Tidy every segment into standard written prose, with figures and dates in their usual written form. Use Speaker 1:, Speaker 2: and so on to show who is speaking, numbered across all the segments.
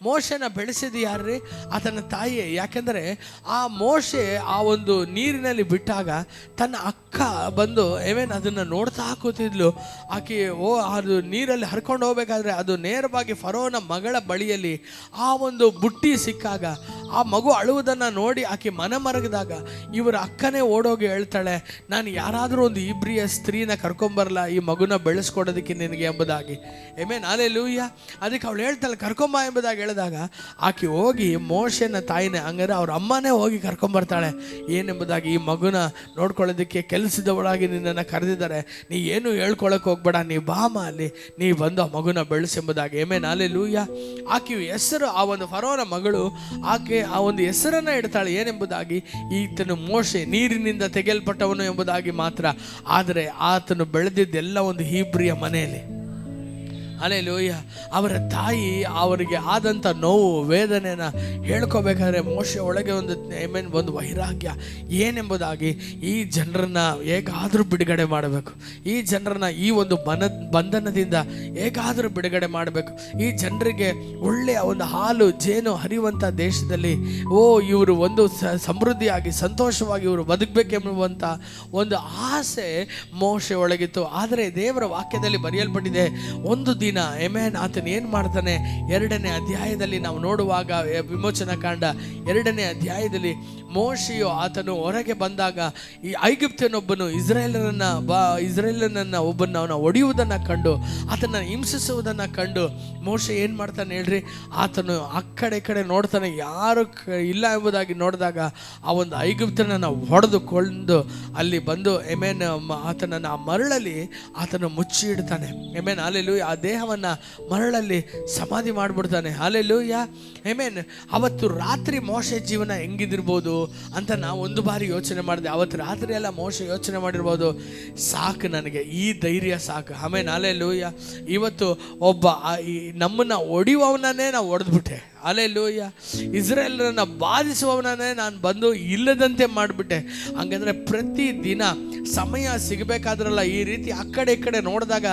Speaker 1: ಮೋಶೆನ ಬೆಳೆಸಿದ ಯಾರ್ರಿ? ಆತನ ತಾಯಿಯೇ. ಯಾಕೆಂದರೆ ಆ ಮೋಶೆ ಆ ಒಂದು ನೀರಿನಲ್ಲಿ ಬಿಟ್ಟಾಗ ತನ್ನ ಅಕ್ಕ ಬಂದು ಅದನ್ನು ನೋಡ್ತಾ ಕೂತಿದ್ಲು. ಆಕೆ ಅದು ನೀರಲ್ಲಿ ಹರ್ಕೊಂಡು ಹೋಗ್ಬೇಕಾದ್ರೆ ಅದು ನೇರವಾಗಿ ಫರೋನ ಮಗಳ ಬಳಿಯಲ್ಲಿ ಆ ಒಂದು ಬುಟ್ಟಿ ಸಿಕ್ಕಾಗ ಆ ಮಗು ಅಳುವುದನ್ನು ನೋಡಿ ಆಕೆ ಮನಮರಗಿದಾಗ ಇವರ ಅಕ್ಕನೇ ಓಡೋಗಿ ಹೇಳ್ತಾಳೆ, ನಾನು ಯಾರಾದರೂ ಒಂದು ಇಬ್ರಿಯ ಸ್ತ್ರೀನ ಕರ್ಕೊಂಬರಲ್ಲ ಈ ಮಗುನ ಬೆಳೆಸ್ಕೊಡೋದಕ್ಕೆ ನಿನಗೆ ಎಂಬುದಾಗಿ. ಹಲ್ಲೆಲೂಯಾ. ಅದಕ್ಕೆ ಅವಳು ಹೇಳ್ತಾಳೆ ಕರ್ಕೊಂಬ ಎಂಬುದಾಗಿ ಹೇಳಿದಾಗ ಆಕೆ ಹೋಗಿ ಮೋಶೆನ ತಾಯಿನೇ, ಹಂಗಾರೆ ಅವ್ರ ಅಮ್ಮನೇ ಹೋಗಿ ಕರ್ಕೊಂಬರ್ತಾಳೆ. ಏನೆಂಬುದಾಗಿ, ಈ ಮಗುನ ನೋಡ್ಕೊಳ್ಳೋದಕ್ಕೆ ಕೆಲಸದವಳಾಗಿ ನಿನ್ನನ್ನು ಕರೆದಿದ್ದಾರೆ, ನೀ ಏನು ಹೇಳ್ಕೊಳಕ್ಕೆ ಹೋಗ್ಬೇಡ, ನೀ ಬಾಮ ಅಲ್ಲಿ, ನೀ ಬಂದು ಆ ಮಗುನ ಬೆಳೆಸೆಂಬುದಾಗಿ. ಹಲ್ಲೆಲೂಯಾ. ಆಕೆಯು ಹೆಸರು, ಆ ಒಂದು ಫರೋನ ಮಗಳು, ಆಕೆ ಆ ಒಂದು ಹೆಸರನ್ನು ಇಡ್ತಾಳೆ. ಏನೆಂಬುದಾಗಿ, ಈತನು ಮೋಶೆ ನೀರಿನಿಂದ ತೆಗೆಯಲ್ಪಟ್ಟವನು ಎಂಬುದಾಗಿ ಮಾತ್ರ. ಆದರೆ ಆತನು ಬೆಳೆದಿದ್ದೆಲ್ಲ ಒಂದು ಹೀಬ್ರಿಯ ಮನೆಯಲ್ಲಿ. ಹಲ್ಲೆಲೂಯಾ. ಅವರ ತಾಯಿ ಅವರಿಗೆ ಆದಂಥ ನೋವು ವೇದನೆಯನ್ನು ಹೇಳ್ಕೋಬೇಕಾದ್ರೆ ಮೋಶೆ ಒಳಗೆ ಒಂದು ವೈರಾಗ್ಯ ಏನೆಂಬುದಾಗಿ, ಈ ಜನರನ್ನ ಹೇಗಾದರೂ ಬಿಡುಗಡೆ ಮಾಡಬೇಕು, ಈ ಜನರನ್ನ ಈ ಒಂದು ಬಂಧನದಿಂದ ಹೇಗಾದರೂ ಬಿಡುಗಡೆ ಮಾಡಬೇಕು, ಈ ಜನರಿಗೆ ಒಳ್ಳೆಯ ಒಂದು ಹಾಲು ಜೇನು ಹರಿಯುವಂಥ ದೇಶದಲ್ಲಿ ಇವರು ಒಂದು ಸಮೃದ್ಧಿಯಾಗಿ ಸಂತೋಷವಾಗಿ ಇವರು ಬದುಕಬೇಕೆಂಬುವಂಥ ಒಂದು ಆಸೆ ಮೋಶೆ ಒಳಗಿತ್ತು. ಆದರೆ ದೇವರ ವಾಕ್ಯದಲ್ಲಿ ಬರೆಯಲ್ಪಟ್ಟಿದೆ, ಒಂದು ದಿನ ಆತನು ಏನು ಮಾಡ್ತಾನೆ, 2ನೇ ಅಧ್ಯಾಯದಲ್ಲಿ ನಾವು ನೋಡುವಾಗ, ವಿಮೋಚನಾ ಕಾಂಡ 2ನೇ ಅಧ್ಯಾಯದಲ್ಲಿ ಮೋಶೆಯು ಆತನು ಹೊರಗೆ ಬಂದಾಗ ಈ ಐಗುಪ್ತನೊಬ್ಬನು ಇಸ್ರೇಲನನ್ನು ಒಬ್ಬನ ಅವನ ಹೊಡೆಯುವುದನ್ನು ಕಂಡು, ಆತನ ಹಿಂಸಿಸುವುದನ್ನು ಕಂಡು ಮೋಶೆ ಏನು ಮಾಡ್ತಾನೆ ಹೇಳ್ರಿ, ಆತನು ಆ ಕಡೆ ನೋಡ್ತಾನೆ, ಯಾರು ಇಲ್ಲ ಎಂಬುದಾಗಿ ನೋಡಿದಾಗ ಆ ಒಂದು ಐಗುಪ್ತನನ್ನು ಹೊಡೆದುಕೊಂಡು ಅಲ್ಲಿ ಬಂದು ಆತನನ್ನು ಆ ಮರಳಲ್ಲಿ ಆತನು ಮುಚ್ಚಿ ಇಡ್ತಾನೆ. ಹಲ್ಲೆಲೂಯಾ. ಆ ದೇಹವನ್ನು ಮರಳಲ್ಲಿ ಸಮಾಧಿ ಮಾಡಿಬಿಡ್ತಾನೆ. ಹಲ್ಲೆಲೂಯಾ. ಅವತ್ತು ರಾತ್ರಿ ಮೋಶೆ ಜೀವನ ಹೆಂಗಿದಿರ್ಬೋದು ಅಂತ ನಾವು ಒಂದು ಬಾರಿ ಯೋಚನೆ ಮಾಡಿದೆ. ಅವತ್ತು ರಾತ್ರಿ ಎಲ್ಲ ಮೋಶೆ ಯೋಚನೆ ಮಾಡಿರ್ಬೋದು, ಸಾಕು ನನಗೆ ಈ ಧೈರ್ಯ ಸಾಕು. ಹಲ್ಲೆಲೂಯಾ. ಇವತ್ತು ಒಬ್ಬ ನಮ್ಮನ್ನು ಹೊಡೆಯುವವನನ್ನೇ ನಾವು ಹೊಡೆದ್ಬಿಟ್ಟೆ. ಹಲ್ಲೆಲೂಯಾ. ಇಸ್ರೇಲರನ್ನು ಬಾಧಿಸುವವನನ್ನೇ ನಾನು ಬಂದು ಇಲ್ಲದಂತೆ ಮಾಡಿಬಿಟ್ಟೆ. ಹಂಗಂದ್ರೆ ಪ್ರತಿ ದಿನ ಸಮಯ ಸಿಗಬೇಕಾದ್ರಲ್ಲ ಈ ರೀತಿ ಆ ಕಡೆ ಈ ಕಡೆ ನೋಡಿದಾಗ,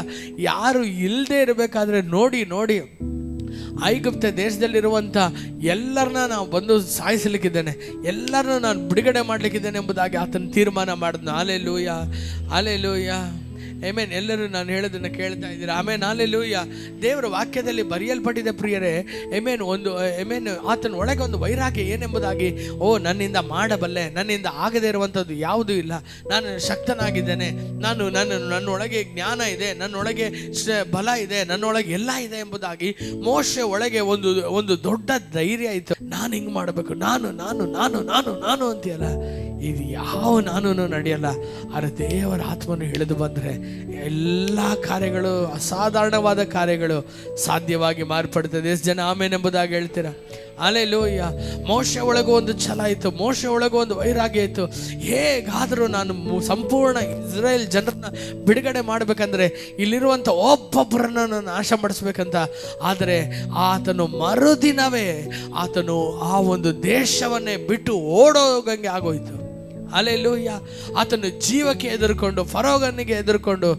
Speaker 1: ಯಾರು ಇಲ್ಲದೆ ಇರಬೇಕಾದ್ರೆ ನೋಡಿ ಐಗುಪ್ತ ದೇಶದಲ್ಲಿರುವಂಥ ಎಲ್ಲರನ್ನ ನಾವು ಬಂದು ಸಾಯಿಸಲಿಕ್ಕಿದ್ದೇನೆ, ಎಲ್ಲರನ್ನೂ ನಾನು ಬಿಡುಗಡೆ ಮಾಡಲಿಕ್ಕಿದ್ದೇನೆ ಎಂಬುದಾಗಿ ಆತನ ತೀರ್ಮಾನ ಮಾಡಿದ್ನು. ಹಲ್ಲೆಲೂಯಾ. ಎಲ್ಲರೂ ನಾನು ಹೇಳೋದನ್ನು ಕೇಳ್ತಾ ಇದ್ದೀರಾ? ಹಲ್ಲೆಲೂಯಾ. ದೇವರ ವಾಕ್ಯದಲ್ಲಿ ಬರೆಯಲ್ಪಟ್ಟಿದೆ ಪ್ರಿಯರೇ. ಆತನ ಒಳಗೆ ಒಂದು ವೈರಾಗ್ಯ ಏನೆಂಬುದಾಗಿ, ನನ್ನಿಂದ ಮಾಡಬಲ್ಲೆ, ನನ್ನಿಂದ ಆಗದೇ ಇರುವಂಥದ್ದು ಯಾವುದೂ ಇಲ್ಲ, ನಾನು ಶಕ್ತನಾಗಿದ್ದೇನೆ, ನನ್ನೊಳಗೆ ಜ್ಞಾನ ಇದೆ, ನನ್ನೊಳಗೆ ಬಲ ಇದೆ, ನನ್ನೊಳಗೆ ಎಲ್ಲ ಇದೆ ಎಂಬುದಾಗಿ ಮೋಶೆ ಒಳಗೆ ಒಂದು ದೊಡ್ಡ ಧೈರ್ಯ ಇತ್ತು. ನಾನು ಹಿಂಗೆ ಮಾಡಬೇಕು, ನಾನು ಅಂತೀಯಲ್ಲ, ಇದು ಯಾವ ನಾನು ನಡೆಯಲ್ಲ. ಆದರೆ ದೇವರ ಆತ್ಮನು ಹಿಡಿದು ಬಂದರೆ ಎಲ್ಲ ಕಾರ್ಯಗಳು, ಅಸಾಧಾರಣವಾದ ಕಾರ್ಯಗಳು ಸಾಧ್ಯವಾಗಿ ಮಾರ್ಪಡ್ತದೆ. ಎಷ್ಟು ಜನ ಆಮೇನ್ ಎಂಬುದಾಗಿ ಹೇಳ್ತೀರಾ? ಹಲ್ಲೆಲೂಯಾ. ಮೋಶೆ ಒಳಗೂ ಒಂದು ಛಲ ಇತ್ತು, ಮೋಶೆ ಒಳಗೂ ಒಂದು ವೈರಾಗ್ಯ ಇತ್ತು. ಹೇಗಾದರೂ ನಾನು ಸಂಪೂರ್ಣ ಇಸ್ರೇಲ್ ಜನರನ್ನ ಬಿಡುಗಡೆ ಮಾಡಬೇಕಂದ್ರೆ ಇಲ್ಲಿರುವಂಥ ಒಬ್ಬೊಬ್ಬರನ್ನು ನಾನು ನಾಶ ಮಾಡಿಸ್ಬೇಕಂತ. ಆದರೆ ಆತನು ಮರುದಿನವೇ ಆತನು ಆ ಒಂದು ದೇಶವನ್ನೇ ಬಿಟ್ಟು ಓಡೋಗಂಗೆ ಆಗೋಯ್ತು. ಹಲ್ಲೆಲೂಯಾ. ಆತನು ಜೀವಕ್ಕೆ ಎದುರುಕೊಂಡು, ಫರೋಗನಿಗೆ ಎದುರುಕೊಂಡು,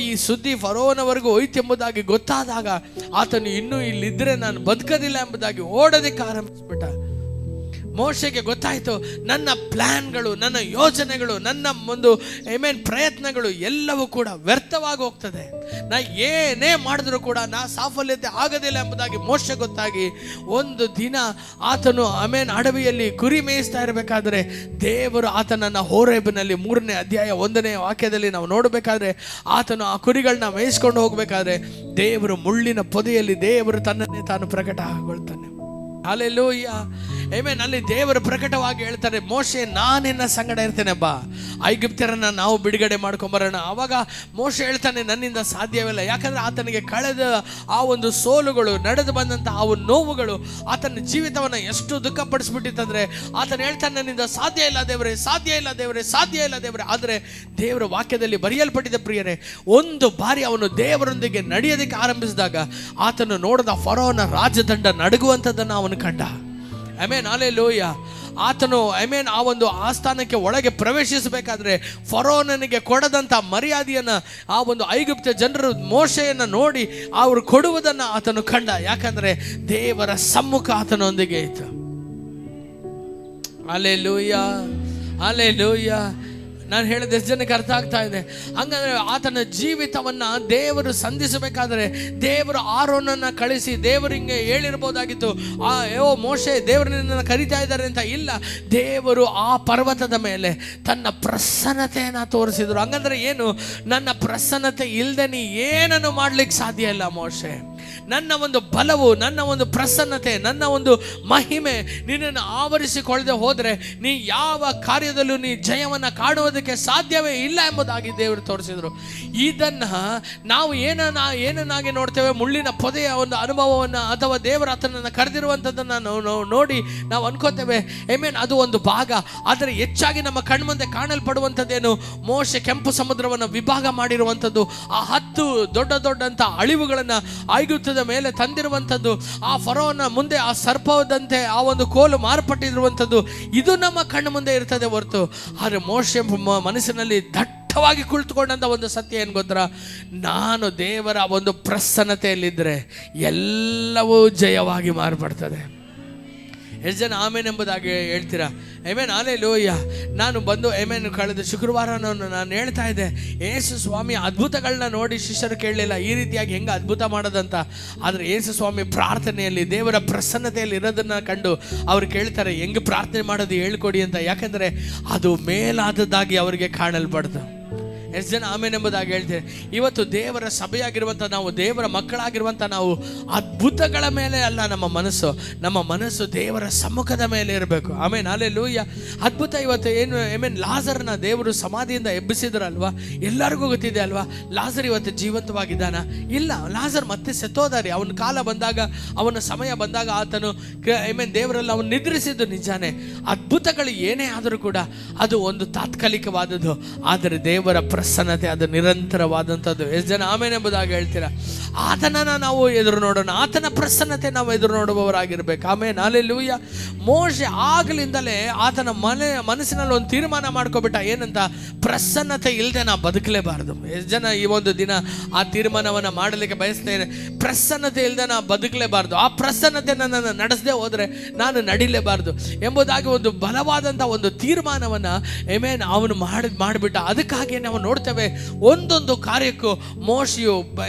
Speaker 1: ಈ ಸುದ್ದಿ ಫರೋನವರೆಗೂ ಹೋಯ್ತೆಂಬುದಾಗಿ ಗೊತ್ತಾದಾಗ ಆತನು ಇನ್ನೂ ಇಲ್ಲಿದ್ದರೆ ನಾನು ಬದುಕೋದಿಲ್ಲ ಎಂಬುದಾಗಿ ಓಡೋದಕ್ಕೆ ಆರಂಭಿಸ್ಬಿಟ್ಟ. ಮೋಶೆಗೆ ಗೊತ್ತಾಯಿತು, ನನ್ನ ಪ್ಲ್ಯಾನ್ಗಳು, ನನ್ನ ಯೋಜನೆಗಳು, ನನ್ನ ಒಂದು ಪ್ರಯತ್ನಗಳು ಎಲ್ಲವೂ ಕೂಡ ವ್ಯರ್ಥವಾಗಿ ಹೋಗ್ತದೆ, ನಾ ಏನೇ ಮಾಡಿದ್ರೂ ಕೂಡ ನಾ ಸಾಫಲ್ಯತೆ ಆಗೋದಿಲ್ಲ ಎಂಬುದಾಗಿ ಮೋಶೆ ಗೊತ್ತಾಗಿ ಒಂದು ದಿನ ಆತನು ಅಡವಿಯಲ್ಲಿ ಕುರಿ ಮೇಯಿಸ್ತಾ ಇರಬೇಕಾದ್ರೆ ದೇವರು ಆತನನ್ನು ಹೋರೇಬಿನಲ್ಲಿ 3ನೇ ಅಧ್ಯಾಯ 1ನೇ ವಾಕ್ಯದಲ್ಲಿ ನಾವು ನೋಡಬೇಕಾದ್ರೆ, ಆತನು ಆ ಕುರಿಗಳನ್ನ ಮೇಯಿಸ್ಕೊಂಡು ಹೋಗ್ಬೇಕಾದ್ರೆ ದೇವರು ಮುಳ್ಳಿನ ಪೊದೆಯಲ್ಲಿ ದೇವರು ತನ್ನನ್ನೇ ತಾನು ಪ್ರಕಟ ಆಗಿಕೊಳ್ತಾನೆ. ಹಲ್ಲೆಲೂಯಾ. ಅಲ್ಲಿ ದೇವರು ಪ್ರಕಟವಾಗಿ ಹೇಳ್ತಾರೆ, ಮೋಶೆ ನಾನಿನ್ನ ಸಂಗಡ ಇರ್ತೇನೆ, ಬಾ ಐಗುಪ್ತ್ಯರನ್ನ ನಾವು ಬಿಡುಗಡೆ ಮಾಡ್ಕೊಂಬರೋಣ. ಆವಾಗ ಮೋಶೆ ಹೇಳ್ತಾನೆ, ನನ್ನಿಂದ ಸಾಧ್ಯವಿಲ್ಲ. ಯಾಕಂದ್ರೆ ಆತನಿಗೆ ಕಳೆದ ಆ ಒಂದು ಸೋಲುಗಳು, ನಡೆದು ಬಂದಂಥ ಆ ಒಂದು ನೋವುಗಳು ಆತನ ಜೀವಿತವನ್ನು ಎಷ್ಟು ದುಃಖಪಡಿಸ್ಬಿಟ್ಟಿತ್ತಂದ್ರೆ ಆತನು ಹೇಳ್ತಾನೆ, ನನ್ನಿಂದ ಸಾಧ್ಯ ಇಲ್ಲ ದೇವರೇ, ಸಾಧ್ಯ ಇಲ್ಲ ದೇವರೇ, ಸಾಧ್ಯ ಇಲ್ಲ ದೇವರೇ. ಆದರೆ ದೇವರ ವಾಕ್ಯದಲ್ಲಿ ಬರೆಯಲ್ಪಟ್ಟಿದೆ ಪ್ರಿಯರೇ, ಒಂದು ಬಾರಿ ಅವನು ದೇವರೊಂದಿಗೆ ನಡೆಯೋದಕ್ಕೆ ಆರಂಭಿಸಿದಾಗ ಆತನು ನೋಡಿದ ಫರೋನ ರಾಜದಂಡ ನಡುಗುವಂಥದ್ದನ್ನು ಅವನು ಕಂಡ. ಹಲ್ಲೆಲೂಯಾ. ಆತನು ಆ ಒಂದು ಆಸ್ಥಾನಕ್ಕೆ ಒಳಗೆ ಪ್ರವೇಶಿಸಬೇಕಾದ್ರೆ ಫರೋಹನಿಗೆ ಕೊಡದಂಥ ಮರ್ಯಾದೆಯನ್ನು ಆ ಒಂದು ಐಗುಪ್ತ ಜನರು ಮೋಶೆಯನ್ನು ನೋಡಿ ಅವರು ಕೊಡುವುದನ್ನು ಆತನು ಕಂಡ. ಯಾಕಂದ್ರೆ ದೇವರ ಸಮ್ಮುಖ ಆತನೊಂದಿಗೆ ಇತ್ತು. Hallelujah, hallelujah. ನಾನು ಹೇಳಿದ ಎಷ್ಟು ಜನಕ್ಕೆ ಅರ್ಥ ಆಗ್ತಾ ಇದೆ? ಹಂಗಂದ್ರೆ ಆತನ ಜೀವಿತವನ್ನ ದೇವರು ಸಂಧಿಸಬೇಕಾದ್ರೆ ದೇವರು ಆರೋನನ್ನ ಕಳಿಸಿ ದೇವರು ಹಿಂಗೆ ಹೇಳಿರ್ಬೋದಾಗಿತ್ತು, ಮೋಶೆ ದೇವರು ನಿನ್ನನ್ನು ಕರಿತಾ ಇದ್ದಾರೆ ಅಂತ. ಇಲ್ಲ, ದೇವರು ಆ ಪರ್ವತದ ಮೇಲೆ ತನ್ನ ಪ್ರಸನ್ನತೆಯನ್ನು ತೋರಿಸಿದ್ರು. ಹಂಗಂದ್ರೆ ಏನು? ನನ್ನ ಪ್ರಸನ್ನತೆ ಇಲ್ಲದೆ ನೀ ಏನನ್ನು ಮಾಡ್ಲಿಕ್ಕೆ ಸಾಧ್ಯ ಇಲ್ಲ ಮೋಶೆ. ನನ್ನ ಒಂದು ಬಲವು, ನನ್ನ ಒಂದು ಪ್ರಸನ್ನತೆ, ನನ್ನ ಒಂದು ಮಹಿಮೆ ನಿನ್ನನ್ನು ಆವರಿಸಿಕೊಳ್ಳದೆ ಹೋದರೆ ನೀ ಯಾವ ಕಾರ್ಯದಲ್ಲೂ ನೀ ಜಯವನ್ನು ಕಾಣುವುದಕ್ಕೆ ಸಾಧ್ಯವೇ ಇಲ್ಲ ಎಂಬುದಾಗಿ ದೇವರು ತೋರಿಸಿದರು. ಇದನ್ನು ನಾವು ಏನನ್ನಾಗಿ ನೋಡ್ತೇವೆ? ಮುಳ್ಳಿನ ಪೊದೆಯ ಒಂದು ಅನುಭವವನ್ನು ಅಥವಾ ದೇವರ ಆತನನ್ನು ಕರೆದಿರುವಂಥದ್ದನ್ನು ನಾವು ನೋಡಿ ನಾವು ಅನ್ಕೋತೇವೆ ಅದು ಒಂದು ಭಾಗ. ಆದರೆ ಹೆಚ್ಚಾಗಿ ನಮ್ಮ ಕಣ್ಮುಂದೆ ಕಾಣಲ್ಪಡುವಂಥದ್ದೇನು? ಮೋಶೆ ಕೆಂಪು ಸಮುದ್ರವನ್ನು ವಿಭಾಗ ಮಾಡಿರುವಂಥದ್ದು, ಆ 10 ದೊಡ್ಡಂಥ ಅಳಿವುಗಳನ್ನು ಐಗುಪ್ತದ ಮೇಲೆ ತಂದಿರುವಂಥದ್ದು, ಆ ಫರೋಹನ ಮುಂದೆ ಆ ಸರ್ಪದಂತೆ ಆ ಒಂದು ಕೋಲು ಮಾರ್ಪಟ್ಟಿರುವಂಥದ್ದು, ಇದು ನಮ್ಮ ಕಣ್ಣು ಮುಂದೆ ಇರ್ತದೆ ಹೊರತು. ಆದರೆ ಮೋಶೆ ಮನಸ್ಸಿನಲ್ಲಿ ದಟ್ಟವಾಗಿ ಕುಳಿತುಕೊಂಡಂಥ ಒಂದು ಸತ್ಯ ಏನು ಗೊತ್ತಾ? ನಾನು ದೇವರ ಒಂದು ಪ್ರಸನ್ನತೆಯಲ್ಲಿದ್ದರೆ ಎಲ್ಲವೂ ಜಯವಾಗಿ ಮಾರ್ಪಡ್ತದೆ. ಎಷ್ಟು ಜನ ಆಮೇನ್ ಎಂಬುದಾಗಿ ಹೇಳ್ತೀರಾ? ಹಲ್ಲೆಲೂಯಾ. ನಾನು ಬಂದು ಕಳೆದ ಶುಕ್ರವಾರ ನಾನು ಹೇಳ್ತಾ ಇದ್ದೆ, ಯೇಸು ಸ್ವಾಮಿ ಅದ್ಭುತಗಳನ್ನ ನೋಡಿ ಶಿಷ್ಯರು ಕೇಳಲಿಲ್ಲ ಈ ರೀತಿಯಾಗಿ ಹೆಂಗೆ ಅದ್ಭುತ ಮಾಡೋದಂತ. ಆದರೆ ಯೇಸು ಸ್ವಾಮಿ ಪ್ರಾರ್ಥನೆಯಲ್ಲಿ ದೇವರ ಪ್ರಸನ್ನತೆಯಲ್ಲಿ ಇರೋದನ್ನು ಕಂಡು ಅವ್ರು ಕೇಳ್ತಾರೆ, ಹೆಂಗೆ ಪ್ರಾರ್ಥನೆ ಮಾಡೋದು ಹೇಳ್ಕೊಡಿ ಅಂತ. ಯಾಕಂದರೆ ಅದು ಮೇಲಾದದ್ದಾಗಿ ಅವರಿಗೆ ಕಾಣಲ್ಪಡ್ತು. ಎಷ್ಟು ಜನ ಆಮೇನ್ ಎಂಬುದಾಗಿ ಹೇಳ್ತೇವೆ? ಇವತ್ತು ದೇವರ ಸಭೆಯಾಗಿರುವಂಥ ನಾವು, ದೇವರ ಮಕ್ಕಳಾಗಿರುವಂಥ ನಾವು ಅದ್ಭುತಗಳ ಮೇಲೆ ಅಲ್ಲ ನಮ್ಮ ಮನಸ್ಸು ದೇವರ ಸಮ್ಮುಖದ ಮೇಲೆ ಇರಬೇಕು. ಹಲ್ಲೆಲೂಯಾ. ಅದ್ಭುತ ಇವತ್ತು ಏನು ಲಾಜರ್ನ ದೇವರು ಸಮಾಧಿಯಿಂದ ಎಬ್ಬಿಸಿದ್ರಲ್ವಾ? ಎಲ್ಲರಿಗೂ ಗೊತ್ತಿದೆ ಅಲ್ವಾ? ಲಾಜರ್ ಇವತ್ತು ಜೀವಂತವಾಗಿದ್ದಾನ? ಇಲ್ಲ, ಲಾಜರ್ ಮತ್ತೆ ಸತ್ತೋದಾರಿ. ಅವನ ಕಾಲ ಬಂದಾಗ, ಅವನ ಸಮಯ ಬಂದಾಗ ಆತನು ದೇವರಲ್ಲಿ ಅವನು ನಿದ್ರಿಸಿದ್ದು ನಿಜಾನೇ. ಅದ್ಭುತಗಳು ಏನೇ ಆದರೂ ಕೂಡ ಅದು ಒಂದು ತಾತ್ಕಾಲಿಕವಾದದ್ದು. ಆದರೆ ದೇವರ ಪ್ರಸನ್ನತೆ ಅದು ನಿರಂತರವಾದಂಥದ್ದು. ಎಷ್ಟು ಜನ ಆಮೇನ್ ಎಂಬುದಾಗಿ ಹೇಳ್ತೀರಾ? ಆತನನ್ನು ನಾವು ಎದುರು ನೋಡೋಣ, ಆತನ ಪ್ರಸನ್ನತೆ ನಾವು ಎದುರು ನೋಡುವವರಾಗಿರ್ಬೇಕು. ಆಮೇನ್, ಹಲ್ಲೆಲೂಯಾ. ಮೋಶೆ ಆಗಲಿಂದಲೇ ಆತನ ಮನಸ್ಸಿನಲ್ಲಿ ಒಂದು ತೀರ್ಮಾನ ಮಾಡ್ಕೊಬಿಟ್ಟ, ಏನಂತ? ಪ್ರಸನ್ನತೆ ಇಲ್ಲದೆ ನಾ ಬದುಕಲೇಬಾರ್ದು. ಎಷ್ಟು ಜನ ಈ ಒಂದು ದಿನ ಆ ತೀರ್ಮಾನವನ್ನು ಮಾಡಲಿಕ್ಕೆ ಬಯಸ್ತೇನೆ? ಪ್ರಸನ್ನತೆ ಇಲ್ಲದೆ ನಾ ಬದುಕಲೇಬಾರ್ದು, ಆ ಪ್ರಸನ್ನತೆ ನನ್ನನ್ನು ನಡೆಸದೆ ಹೋದರೆ ನಾನು ನಡಿಲೇಬಾರ್ದು ಎಂಬುದಾಗಿ ಒಂದು ಬಲವಾದಂಥ ಒಂದು ತೀರ್ಮಾನವನ್ನು ಅವನು ಮಾಡಿಬಿಟ್ಟ. ಅದಕ್ಕಾಗಿ ನಾವು ನೋಡ್ತೇವೆ, ಒಂದೊಂದು ಕಾರ್ಯಕ್ಕೂ ಮೋಶೆಯು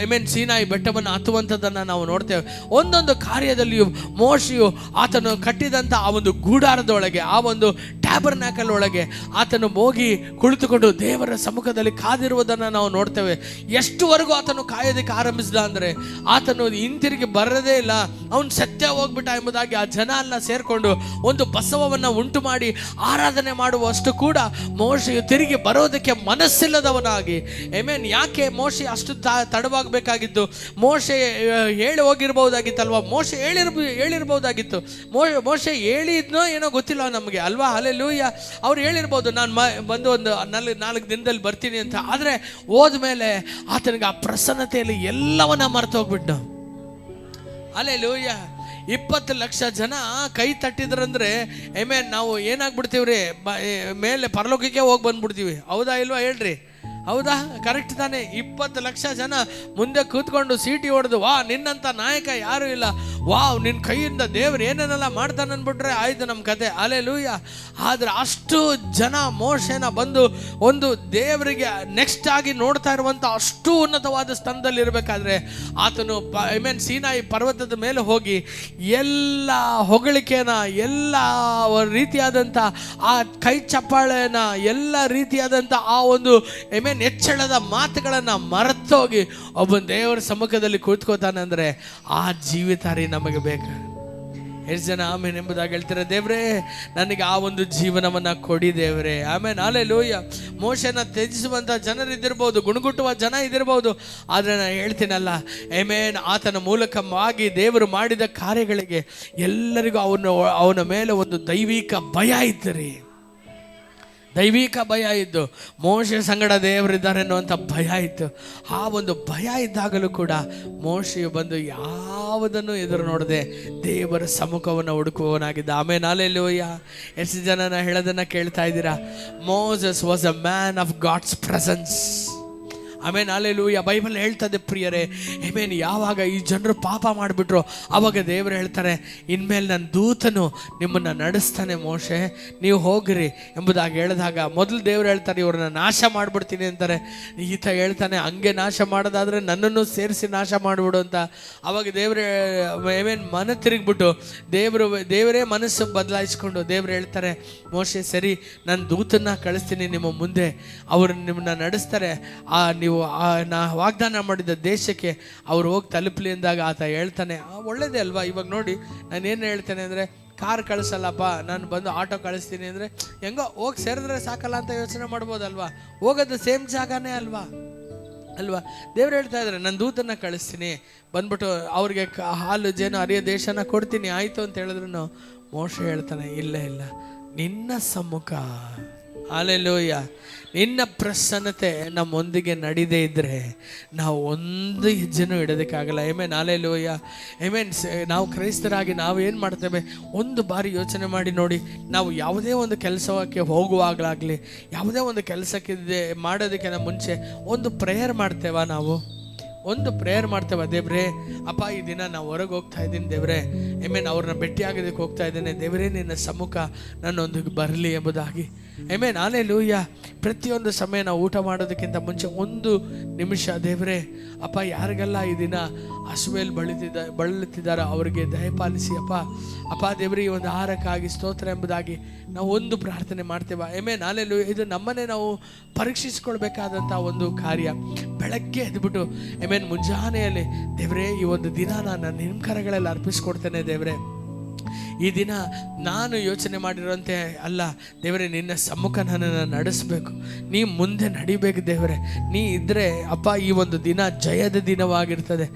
Speaker 1: ಸೀನಾಯಿ ಬೆಟ್ಟವನ್ನು ಹತ್ತುವಂಥದ್ದನ್ನು ನಾವು ನೋಡ್ತೇವೆ. ಒಂದೊಂದು ಕಾರ್ಯದಲ್ಲಿಯೂ ಮೋಶೆಯು ಆತನು ಕಟ್ಟಿದಂಥ ಆ ಒಂದು ಗೂಡಾರದೊಳಗೆ, ಆ ಒಂದು ಟ್ಯಾಬರ್ನಾಕಲ್ ಒಳಗೆ ಆತನು ಹೋಗಿ ಕುಳಿತುಕೊಂಡು ದೇವರ ಸಮ್ಮುಖದಲ್ಲಿ ಕಾದಿರುವುದನ್ನು ನಾವು ನೋಡ್ತೇವೆ. ಎಷ್ಟುವರೆಗೂ ಆತನು ಕಾಯೋದಕ್ಕೆ ಆರಂಭಿಸಿದ ಅಂದರೆ ಆತನು ಹಿಂತಿರುಗಿ ಬರದೇ ಇಲ್ಲ, ಅವನು ಸತ್ಯ ಹೋಗ್ಬಿಟ್ಟ ಎಂಬುದಾಗಿ ಆ ಜನ ಎಲ್ಲ ಸೇರಿಕೊಂಡು ಒಂದು ಬಸವವನ್ನು ಉಂಟು ಮಾಡಿ ಆರಾಧನೆ ಮಾಡುವಷ್ಟು ಕೂಡ ಮೋಶೆಯು ತಿರುಗಿ ಬರೋದಕ್ಕೆ ಮನಸ್ಸಿಲ್ಲದವನಾಗಿ. ಯಾಕೆ ಮೋಶೆ ಅಷ್ಟು ತಡವಾಗಬೇಕಾಗಿತ್ತು? ಮೋಶೆ ಹೇಳಿ ಹೋಗಿರ್ಬೋದಾಗಿತ್ತಲ್ವಾ? ಮೋಶೆ ಹೇಳಿರ್ಬೋದಾಗಿತ್ತು. ಮೋಶೆ ಹೇಳಿದ್ನೋ ಏನೋ ಗೊತ್ತಿಲ್ಲ ನಮಗೆ ಅಲ್ವಾ? ಹಲ್ಲೆಲೂಯಾ. ಅವ್ರು ಹೇಳಿರ್ಬೋದು, ನಾನು ಬಂದು ಒಂದು 4 ದಿನದಲ್ಲಿ ಬರ್ತೀನಿ ಅಂತ. ಆದರೆ ಹೋದ್ಮೇಲೆ ಆತನಿಗೆ ಆ ಪ್ರಸನ್ನತೆಯಲ್ಲಿ ಎಲ್ಲವನ್ನ ಮರೆತು ಹೋಗ್ಬಿಟ್ಟು. ಹಲ್ಲೆಲೂಯಾ. 20 ಲಕ್ಷ ಜನ ಕೈ ತಟ್ಟಿದ್ರಂದ್ರೆ ನಾವು ಏನಾಗ್ಬಿಡ್ತೀವ್ರಿ? ಮೇಲೆ ಪರಲೋಕಕ್ಕೆ ಹೋಗಿ ಬಂದ್ಬಿಡ್ತೀವಿ. ಹೌದಾ ಇಲ್ವಾ ಹೇಳ್ರಿ? ಹೌದಾ? ಕರೆಕ್ಟ್ ತಾನೆ? 20 ಲಕ್ಷ ಜನ ಮುಂದೆ ಕೂತ್ಕೊಂಡು ಸೀಟಿ ಹೊಡೆದು, ವಾ ನಿನ್ನಂಥ ನಾಯಕ ಯಾರು ಇಲ್ಲ, ವಾವ್ ನಿನ್ನ ಕೈಯಿಂದ ದೇವ್ರು ಏನೇನೆಲ್ಲ ಮಾಡ್ತಾನೆ ಅಂದ್ಬಿಟ್ರೆ ಆಯ್ತು ನಮ್ಮ ಕತೆ. ಹಲ್ಲೆಲೂಯಾ. ಆದರೆ ಅಷ್ಟು ಜನ ಮೋಶೆನ ಬಂದು ಒಂದು ದೇವರಿಗೆ ನೆಕ್ಸ್ಟ್ ಆಗಿ ನೋಡ್ತಾ ಇರುವಂಥ ಅಷ್ಟು ಉನ್ನತವಾದ ಸ್ಥಾನದಲ್ಲಿ ಇರಬೇಕಾದ್ರೆ ಆತನು ಸೀನಾಯಿ ಪರ್ವತದ ಮೇಲೆ ಹೋಗಿ ಎಲ್ಲ ಹೊಗಳಿಕೆನ, ಎಲ್ಲ ರೀತಿಯಾದಂಥ ಆ ಕೈ ಚಪ್ಪಾಳೆನ, ಎಲ್ಲ ರೀತಿಯಾದಂಥ ಆ ಒಂದು ಹೆಚ್ಚಳದ ಮಾತುಗಳನ್ನು ಮರೆತೋಗಿ ಒಬ್ಬ ದೇವರ ಸಮ್ಮುಖದಲ್ಲಿ ಕೂತ್ಕೋತಾನೆ ಅಂದರೆ ಆ ಜೀವಿತ ನಮಗೆ ಬೇಕು. ಎಷ್ಟು ಜನ ಆಮೇನ್ ಎಂಬುದಾಗಿ ಹೇಳ್ತಾರೆ? ದೇವ್ರೇ ನನಗೆ ಆ ಒಂದು ಜೀವನವನ್ನು ಕೊಡಿ ದೇವರೇ. ಹಲ್ಲೆಲೂಯಾ. ಮೋಶೆನ ತ್ಯಜಿಸುವಂಥ ಜನರಿದ್ದಿರ್ಬೋದು, ಗುಣಗುಟ್ಟುವ ಜನ ಇದ್ದಿರ್ಬೋದು, ಆದರೆ ನಾನು ಹೇಳ್ತೀನಲ್ಲ, ಆತನ ಮೂಲಕವಾಗಿ ದೇವರು ಮಾಡಿದ ಕಾರ್ಯಗಳಿಗೆ ಎಲ್ಲರಿಗೂ ಅವನ ಮೇಲೆ ಒಂದು ದೈವಿಕ ಭಯ ಇತ್ತು ರೀ. ದೈವಿಕ ಭಯ ಇದ್ದು, ಮೋಶೆ ಸಂಗಡ ದೇವರಿದ್ದಾರೆ ಅನ್ನುವಂಥ ಭಯ ಇತ್ತು. ಆ ಒಂದು ಭಯ ಇದ್ದಾಗಲೂ ಕೂಡ ಮೋಶೆಯು ಬಂದು ಯಾವುದನ್ನು ಎದುರು ನೋಡದೆ ದೇವರ ಸಮ್ಮುಖವನ್ನು ಹುಡುಕುವವನಾಗಿದ್ದ. ಆಮೇಲೆ ಹಲ್ಲೆಲೂಯಾ. ಎಷ್ಟು ಜನನ ಹೇಳೋದನ್ನು ಕೇಳ್ತಾ ಇದ್ದೀರಾ? Moses was a man of God's presence. Amen hallelujah. Bible ಹೇಳ್ತದೆ ಪ್ರಿಯರೇ, ಆಮೇನ್ ಯಾವಾಗ ಈ ಜನರು ಪಾಪ ಮಾಡಿಬಿಟ್ರು ಆವಾಗ ದೇವರು ಹೇಳ್ತಾರೆ, ಇನ್ಮೇಲೆ ನನ್ನ ದೂತನು ನಿಮ್ಮನ್ನು ನಡೆಸ್ತಾನೆ ಮೋಶೆ, ನೀವು ಹೋಗ್ರಿ ಎಂಬುದಾಗಿ ಹೇಳಿದಾಗ ಮೊದಲು ದೇವರು ಹೇಳ್ತಾರೆ ಇವ್ರನ್ನ ನಾಶ ಮಾಡಿಬಿಡ್ತೀನಿ ಅಂತಾರೆ. ಈತ ಹೇಳ್ತಾನೆ ಹಂಗೆ ನಾಶ ಮಾಡೋದಾದರೆ ನನ್ನನ್ನು ಸೇರಿಸಿ ನಾಶ ಮಾಡಿಬಿಡು ಅಂತ. ಅವಾಗ ದೇವರು ಆಮೇನ್ ಮನ ತಿರುಗಿಬಿಟ್ಟು ದೇವರೇ ಮನಸ್ಸು ಬದಲಾಯಿಸ್ಕೊಂಡು ದೇವರು ಹೇಳ್ತಾರೆ, ಮೋಶೆ ಸರಿ, ನಾನು ದೂತನ್ನ ಕಳಿಸ್ತೀನಿ ನಿಮ್ಮ ಮುಂದೆ, ಅವರು ನಿಮ್ಮನ್ನ ನಡೆಸ್ತಾರೆ, ನೀವು ನಾ ವಾಗ್ದಾನ ಮಾಡಿದ ದೇಶಕ್ಕೆ ಅವ್ರು ಹೋಗಿ ತಲುಪಲಿ ಅಂದಾಗ ಆತ ಹೇಳ್ತಾನೆ, ಒಳ್ಳೇದೇ ಅಲ್ವಾ. ಇವಾಗ ನೋಡಿ ನಾನೇನು ಹೇಳ್ತೇನೆ ಅಂದರೆ, ಕಾರ್ ಕಳಿಸಲ್ಲಪ್ಪ, ನಾನು ಬಂದು ಆಟೋ ಕಳಿಸ್ತೀನಿ ಅಂದರೆ ಹೆಂಗೋ ಹೋಗಿ ಸೇರಿದ್ರೆ ಸಾಕಲ್ಲ ಅಂತ ಯೋಚನೆ ಮಾಡ್ಬೋದಲ್ವಾ. ಹೋಗೋದು ಸೇಮ್ ಜಾಗನೇ ಅಲ್ವಾ. ದೇವ್ರು ಹೇಳ್ತಾ ಇದ್ದಾರೆ, ನಾನು ದೂತನ್ನ ಕಳಿಸ್ತೀನಿ, ಬಂದ್ಬಿಟ್ಟು ಅವ್ರಿಗೆ ಹಾಲು ಜೇನು ಅರಿಯೋ ದೇಶನ ಕೊಡ್ತೀನಿ, ಆಯಿತು ಅಂತ ಹೇಳಿದ್ರು ಮೋಶೆ ಹೇಳ್ತಾನೆ, ಇಲ್ಲ ನಿನ್ನ ಸಮ್ಮುಖ, ಹಲ್ಲೆಲೂಯಾ, ನಿನ್ನ ಪ್ರಸನ್ನತೆ ನಮ್ಮೊಂದಿಗೆ ನಡೀದೇ ಇದ್ದರೆ ನಾವು ಒಂದು ಹೆಜ್ಜೆನೂ ಇಡೋದಕ್ಕಾಗಲ್ಲ. Amen, hallelujah, amen. ನಾವು ಕ್ರೈಸ್ತರಾಗಿ ನಾವು ಏನು ಮಾಡ್ತೇವೆ, ಒಂದು ಬಾರಿ ಯೋಚನೆ ಮಾಡಿ ನೋಡಿ, ನಾವು ಯಾವುದೇ ಒಂದು ಕೆಲಸಕ್ಕೆ ಹೋಗುವಾಗಲಾಗಲಿ, ಯಾವುದೇ ಒಂದು ಕೆಲಸಕ್ಕೆ ಮಾಡೋದಕ್ಕಿಂತ ಮುಂಚೆ ಒಂದು ಪ್ರೇಯರ್ ಮಾಡ್ತೇವ? ನಾವು ಒಂದು ಪ್ರೇಯರ್ ಮಾಡ್ತೇವೆ, ದೇವ್ರೇ ಅಪ್ಪ ಈ ದಿನ ನಾವು ಹೊರಗೆ ಹೋಗ್ತಾ ಇದ್ದೀನಿ ದೇವ್ರೇ, ಆಮೆನ್, ಅವ್ರನ್ನ ಭೇಟಿ ಆಗೋದಕ್ಕೆ ಹೋಗ್ತಾ ಇದ್ದೇನೆ ದೇವರೇ, ನಿನ್ನ ಸಮ್ಮುಖ ನನ್ನೊಂದಿಗೆ ಬರಲಿ ಎಂಬುದಾಗಿ. Amen, hallelujah. ಪ್ರತಿಯೊಂದು ಸಮಯ ನಾವು ಊಟ ಮಾಡೋದಕ್ಕಿಂತ ಮುಂಚೆ ಒಂದು ನಿಮಿಷ ದೇವರೇ ಅಪ್ಪ ಯಾರಿಗೆಲ್ಲ ಈ ದಿನ ಹಸುವೆಯಲ್ಲಿ ಬಳಲುತ್ತಿದ್ದಾರೋ ಅವರಿಗೆ ದಯಪಾಲಿಸಿ ಅಪ್ಪ ದೇವರೇ, ಈ ಒಂದು ಆಹಾರಕ್ಕಾಗಿ ಸ್ತೋತ್ರ ಎಂಬುದಾಗಿ ನಾವು ಒಂದು ಪ್ರಾರ್ಥನೆ ಮಾಡ್ತೇವೆ. Amen, hallelujah. ಇದು ನಮ್ಮನ್ನೇ ನಾವು ಪರೀಕ್ಷಿಸ್ಕೊಳ್ಬೇಕಾದಂಥ ಒಂದು ಕಾರ್ಯ. ಬೆಳಗ್ಗೆ ಎದ್ಬಿಟ್ಟು ಆಮೆನ್, ಮುಂಜಾನೆಯಲ್ಲಿ ದೇವರೇ ಈ ಒಂದು ದಿನ ನಾನು ನಿಮ್ಮ ಕರಗಳಲ್ಲಿ ಅರ್ಪಿಸ್ಕೊಡ್ತೇನೆ ದೇವರೇ, ಈ ದಿನ ನಾನು ಯೋಚನೆ ಮಾಡಿರೋಂತೆ ಅಲ್ಲ ದೇವರೇ, ನಿನ್ನ ಸಮ್ಮುಖ ನನ್ನನ್ನು ನಡೆಸಬೇಕು, ನೀ ಮುಂದೆ ನಡಿಬೇಕು ದೇವರೇ. ನೀ ಇದ್ದರೆ ಅಪ್ಪ ಈ ಒಂದು ದಿನ ಜಯದ ದಿನವಾಗಿರ್ತದೆ,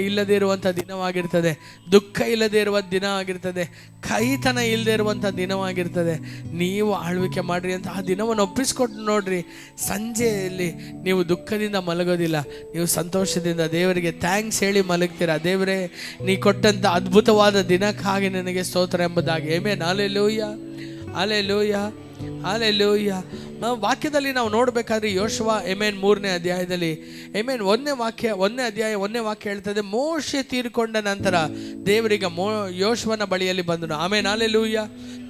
Speaker 1: ಇಲ್ಲದೇ ಇರುವಂಥ ದಿನವಾಗಿರ್ತದೆ, ದುಃಖ ಇಲ್ಲದೇ ಇರುವ ದಿನ ಆಗಿರ್ತದೆ, ಕೈತನ ಇಲ್ಲದೆ ಇರುವಂಥ ದಿನವಾಗಿರ್ತದೆ. ನೀವು ಆಳ್ವಿಕೆ ಮಾಡಿರಿ ಅಂತ ಆ ದಿನವನ್ನು ಒಪ್ಪಿಸ್ಕೊಟ್ಟು ನೋಡ್ರಿ. ಸಂಜೆಯಲ್ಲಿ ನೀವು ದುಃಖದಿಂದ ಮಲಗೋದಿಲ್ಲ, ನೀವು ಸಂತೋಷದಿಂದ ದೇವರಿಗೆ ಥ್ಯಾಂಕ್ಸ್ ಹೇಳಿ ಮಲಗ್ತೀರಾ. ದೇವರೇ, ನೀ ಕೊಟ್ಟಂಥ ಅದ್ಭುತವಾದ ದಿನಕ್ಕಾಗಿ ನನಗೆ ಸ್ತೋತ್ರ ಎಂಬುದಾಗಿ. Amen, hallelujah, hallelujah, hallelujah. ನಾವು ವಾಕ್ಯದಲ್ಲಿ ನಾವು ನೋಡಬೇಕಾದ್ರೆ ಯೋಶುವ ಆಮೆನ್ 3ನೇ ಅಧ್ಯಾಯದಲ್ಲಿ ಆಮೆನ್ 1ನೇ ವಾಕ್ಯ ಹೇಳ್ತದೆ, ಮೋಶೆ ತೀರ್ಕೊಂಡ ನಂತರ ದೇವರಿಗೆ ಯೋಶುವನ ಬಳಿಯಲ್ಲಿ ಬಂದನು. Amen, hallelujah.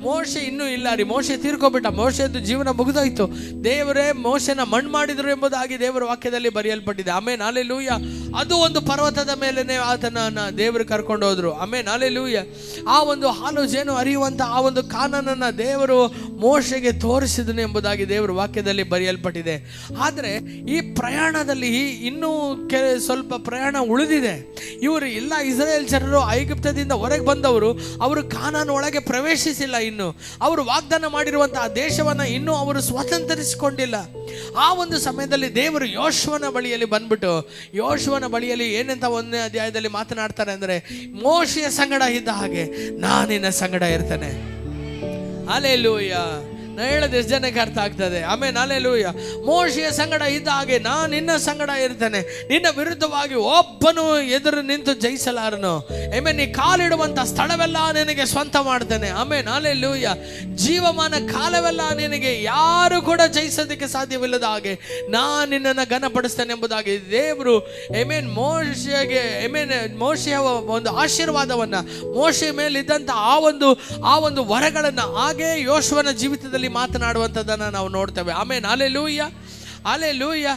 Speaker 1: ಮೋಶೆ ಇನ್ನೂ ಇಲ್ಲ ರೀ, ಮೋಶೆ ತೀರ್ಕೊಬಿಟ್ಟ, ಮೋಶೆದು ಜೀವನ ಮುಗಿದೋಯ್ತು. ದೇವರೇ ಮೋಶೆನ ಮಣ್ಣು ಮಾಡಿದ್ರು ಎಂಬುದಾಗಿ ದೇವರ ವಾಕ್ಯದಲ್ಲಿ ಬರೆಯಲ್ಪಟ್ಟಿದೆ. Amen, hallelujah. ಅದು ಒಂದು ಪರ್ವತದ ಮೇಲೆನೆ ಆತನನ್ನ ದೇವರು ಕರ್ಕೊಂಡು ಹೋದ್ರು. Amen, hallelujah. ಆ ಒಂದು ಹಾಲು ಜೇನು ಹರಿಯುವಂತ ಆ ಒಂದು ಕಾನನನ್ನ ದೇವರು ಮೋಶೆಗೆ ತೋರಿಸಿದನು ಎಂಬುದಾಗಿ ದೇವರ ವಾಕ್ಯದಲ್ಲಿ ಬರೆಯಲ್ಪಟ್ಟಿದೆ. ಆದರೆ ಈ ಪ್ರಯಾಣದಲ್ಲಿ ಇನ್ನೂ ಸ್ವಲ್ಪ ಪ್ರಯಾಣ ಉಳಿದಿದೆ. ಇವರು ಎಲ್ಲ ಇಸ್ರಾಯೇಲ್ ಜನರು ಐಗುಪ್ತದಿಂದ ಹೊರಗೆ ಬಂದವರು, ಅವರು ಕಾನಾನ್ ಒಳಗೆ ಪ್ರವೇಶಿಸಿಲ್ಲ, ಇನ್ನು ಅವರು ವಾಗ್ದಾನ ಮಾಡಿರುವಂತಹ ದೇಶವನ್ನ ಇನ್ನೂ ಅವರು ಸ್ವಾತಂತ್ರಿಸಿಕೊಂಡಿಲ್ಲ. ಆ ಒಂದು ಸಮಯದಲ್ಲಿ ದೇವರು ಯೋಶುವನ ಬಳಿಯಲ್ಲಿ ಬಂದ್ಬಿಟ್ಟು, ಯೋಶುವನ ಬಳಿಯಲ್ಲಿ ಏನಂತ 1ನೇ ಅಧ್ಯಾಯದಲ್ಲಿ ಮಾತನಾಡ್ತಾರೆ ಅಂದರೆ, ಮೋಶೆಯ ಸಂಗಡ ಇದ್ದ ಹಾಗೆ ನಾನಿನ್ನ ಸಂಗಡ ಇರ್ತೇನೆ. ಹಲ್ಲೆಲೂಯಾ. ನಾ ಹೇಳೋದು ಎಷ್ಟು ಜನಕ್ಕೆ ಅರ್ಥ ಆಗ್ತದೆ? Amen, hallelujah. ಮೋಶೆಯ ಸಂಗಡ ಇದ್ದ ಹಾಗೆ ನಾನು ನಿನ್ನ ಸಂಗಡ ಇರ್ತೇನೆ, ನಿನ್ನ ವಿರುದ್ಧವಾಗಿ ಒಬ್ಬನು ಎದುರು ನಿಂತು ಜಯಿಸಲಾರನು. ಆಮೆನ್, ನೀ ಕಾಲಿಡುವಂಥ ಸ್ಥಳವೆಲ್ಲ ನಿನಗೆ ಸ್ವಂತ ಮಾಡ್ತೇನೆ. Amen, hallelujah. ಜೀವಮಾನ ಕಾಲವೆಲ್ಲ ನಿನಗೆ ಯಾರು ಕೂಡ ಜಯಿಸೋದಕ್ಕೆ ಸಾಧ್ಯವಿಲ್ಲದ ಹಾಗೆ ನಾನು ನಿನ್ನನ್ನು ಘನಪಡಿಸ್ತೇನೆ ಎಂಬುದಾಗಿ ದೇವರು ಆಮೆನ್ ಮೋಶೆಯ ಒಂದು ಆಶೀರ್ವಾದವನ್ನ, ಮೋಶೆಯ ಮೇಲಿದ್ದಂಥ ಆ ಒಂದು ವರಗಳನ್ನು ಹಾಗೆ ಯೋಶುವನ ಜೀವಿತದಲ್ಲಿ ಮಾತನಾಡುವಂಥದ್ದನ್ನು ನಾವು ನೋಡ್ತೇವೆ. Amen, hallelujah, hallelujah.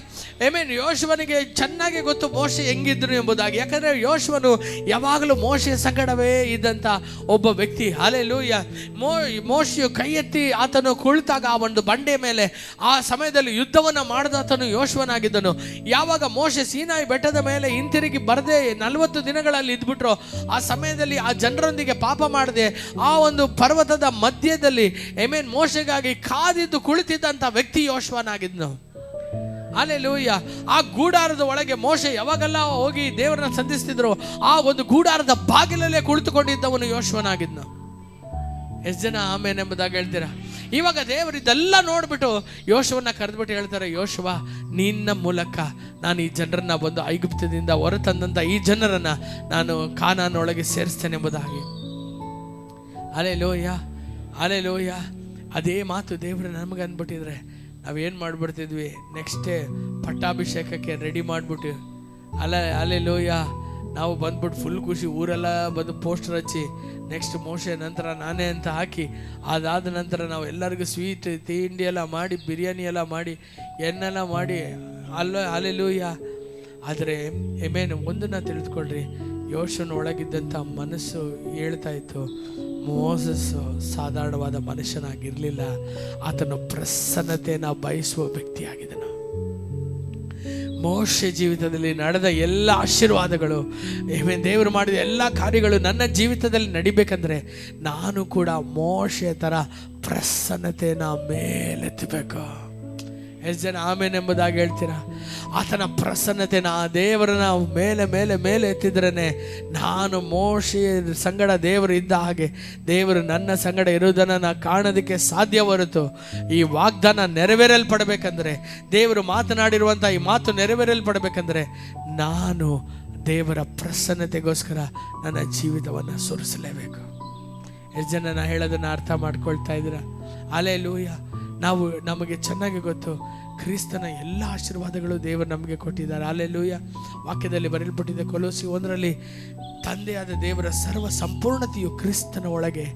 Speaker 1: ಆಮೆನ್. ಯೋಶುವನಿಗೆ ಚೆನ್ನಾಗಿ ಗೊತ್ತು ಮೋಶೆ ಹೆಂಗಿದ್ರು ಎಂಬುದಾಗಿ. ಯಾಕಂದರೆ ಯೋಶುವನು ಯಾವಾಗಲೂ ಮೋಶೆಯ ಸಂಗಡವೇ ಇದ್ದಂಥ ಒಬ್ಬ ವ್ಯಕ್ತಿ. ಹಲ್ಲೆಲೂಯಾ. ಮೋಶೆಯು ಕೈ ಎತ್ತಿ ಆತನು ಕುಳಿತಾಗ ಆ ಒಂದು ಬಂಡೆಯ ಮೇಲೆ ಆ ಸಮಯದಲ್ಲಿ ಯುದ್ಧವನ್ನು ಮಾಡಿದಾತನು ಯೋಶುವನಾಗಿದ್ದನು. ಯಾವಾಗ ಮೋಶೆ ಸೀನಾಯಿ ಬೆಟ್ಟದ ಮೇಲೆ ಹಿಂತಿರುಗಿ ಬರದೆ 40 ದಿನಗಳಲ್ಲಿ ಇದ್ಬಿಟ್ರು, ಆ ಸಮಯದಲ್ಲಿ ಆ ಜನರೊಂದಿಗೆ ಪಾಪ ಮಾಡದೆ ಆ ಒಂದು ಪರ್ವತದ ಮಧ್ಯದಲ್ಲಿ ಆಮೆನ್ ಮೋಶೆಗಾಗಿ ಕಾದಿದ್ದು ಕುಳಿತಿದ್ದಂಥ ವ್ಯಕ್ತಿ ಯೋಶುವನಾಗಿದ್ದನು. ಹಲ್ಲೆಲೂಯಾ. ಆ ಗೂಡಾರದ ಒಳಗೆ ಮೋಶೆ ಯಾವಾಗೆಲ್ಲ ಹೋಗಿ ದೇವರನ್ನ ಸಂಧಿಸ್ತಿದ್ರು, ಆ ಒಂದು ಗೂಡಾರದ ಬಾಗಿಲಲ್ಲೇ ಕುಳಿತುಕೊಂಡಿದ್ದವನು ಯೋಶುವನಾಗಿದ್ನು. ಎಷ್ಟು ಜನ ಆಮೇನ್ ಎಂಬುದಾಗಿ ಹೇಳ್ತೀರಾ? ಇವಾಗ ದೇವರು ಇದೆಲ್ಲ ನೋಡ್ಬಿಟ್ಟು ಯೋಶುವನ್ನ ಕರೆದ್ಬಿಟ್ಟು ಹೇಳ್ತಾರೆ, ಯೋಶುವ, ನಿನ್ನ ಮೂಲಕ ನಾನು ಈ ಜನರನ್ನ ಬಂದು ಐಗುಪ್ತದಿಂದ ಹೊರತಂದಂಥ ಈ ಜನರನ್ನ ನಾನು ಕಾನಾನೊಳಗೆ ಸೇರಿಸ್ತೇನೆ ಎಂಬುದಾಗಿ. Alleluia, alleluia. ಅದೇ ಮಾತು ದೇವರು ನಮಗೆ ಅಂದ್ಬಿಟ್ಟಿದ್ರೆ ನಾವೇನು ಮಾಡ್ಬಿಡ್ತಿದ್ವಿ, ನೆಕ್ಸ್ಟೇ ಪಟ್ಟಾಭಿಷೇಕಕ್ಕೆ ರೆಡಿ ಮಾಡಿಬಿಟ್ಟು ಅಲೆಲೂಯ ನಾವು ಬಂದ್ಬಿಟ್ಟು ಫುಲ್ ಖುಷಿ, ಊರೆಲ್ಲ ಬಂದು ಪೋಸ್ಟರ್ ಹಚ್ಚಿ ನೆಕ್ಸ್ಟ್ ಮೋಶೆ ನಂತರ ನಾನೇ ಅಂತ ಹಾಕಿ, ಅದಾದ ನಂತರ ನಾವು ಎಲ್ಲರಿಗೂ ಸ್ವೀಟ್ ತಿಂಡಿ ಎಲ್ಲ ಮಾಡಿ, ಬಿರಿಯಾನಿ ಎಲ್ಲ ಮಾಡಿ, ಎಣ್ಣೆಲ್ಲ ಮಾಡಿ ಅಲೆಲೂಯ. ಆದರೆ ಒಂದನ್ನು ತಿಳಿದುಕೊಳ್ರಿ, ಯೋಶುವನ ಒಳಗಿದ್ದಂಥ ಮನಸ್ಸು ಹೇಳ್ತಾ ಇತ್ತು, ಮೋಸಸ್ ಸಾಧಾರಣವಾದ ಮನುಷ್ಯನಾಗಿರಲಿಲ್ಲ, ಆತನ ಪ್ರಸನ್ನತೆಯನ್ನು ಬಯಸುವ ವ್ಯಕ್ತಿಯಾಗಿದ್ದನು. ಮೋಶೆ ಜೀವಿತದಲ್ಲಿ ನಡೆದ ಎಲ್ಲ ಆಶೀರ್ವಾದಗಳು, ದೇವರು ಮಾಡಿದ ಎಲ್ಲ ಕಾರ್ಯಗಳು ನನ್ನ ಜೀವಿತದಲ್ಲಿ ನಡಿಬೇಕಂದ್ರೆ ನಾನು ಕೂಡ ಮೋಶೆ ಥರ ಪ್ರಸನ್ನತೆಯನ್ನು ಮೇಲೆತ್ತಬೇಕು. ಎಷ್ಟು ಜನ ಆಮೇನ್ ಎಂಬುದಾಗಿ ಹೇಳ್ತೀರಾ? ಆತನ ಪ್ರಸನ್ನತೆನ ದೇವರನ್ನ ಮೇಲೆ ಮೇಲೆ ಮೇಲೆ ಎತ್ತಿದ್ರೇ ನಾನು ಮೋಶೆ ಸಂಗಡ ದೇವರು ಇದ್ದ ಹಾಗೆ ದೇವರು ನನ್ನ ಸಂಗಡ ಇರುವುದನ್ನು ನಾನು ಕಾಣೋದಕ್ಕೆ ಸಾಧ್ಯ ಹೊರತು ಈ ವಾಗ್ದಾನ ನೆರವೇರಲ್ಪಡಬೇಕಂದ್ರೆ, ದೇವರು ಮಾತನಾಡಿರುವಂಥ ಈ ಮಾತು ನೆರವೇರಲ್ಪಡಬೇಕಂದ್ರೆ ನಾನು ದೇವರ ಪ್ರಸನ್ನತೆಗೋಸ್ಕರ ನನ್ನ ಜೀವಿತವನ್ನು ಸುರಿಸಲೇಬೇಕು. ಎಷ್ಟು ಜನ ನಾ ಹೇಳೋದನ್ನು ಅರ್ಥ ಮಾಡ್ಕೊಳ್ತಾ ಇದ್ದೀರಾ? ಅಲೆಲೂಯ. ನಮಗೆ ಚೆನ್ನಾಗಿ ಗೊತ್ತು, ಕ್ರಿಸ್ತನ ಎಲ್ಲ ಆಶೀರ್ವಾದಗಳು ದೇವರು ನಮಗೆ ಕೊಟ್ಟಿದ್ದಾರೆ. ಅಲ್ಲೆಲೂಯ. ವಾಕ್ಯದಲ್ಲಿ ಬರೆಯಲ್ಪಟ್ಟಿದೆ, ಕೊಲೋಸಿ 1 ತಂದೆಯಾದ ದೇವರ ಸರ್ವ ಸಂಪೂರ್ಣತೆಯು ಕ್ರಿಸ್ತನ ಒಳಗೆ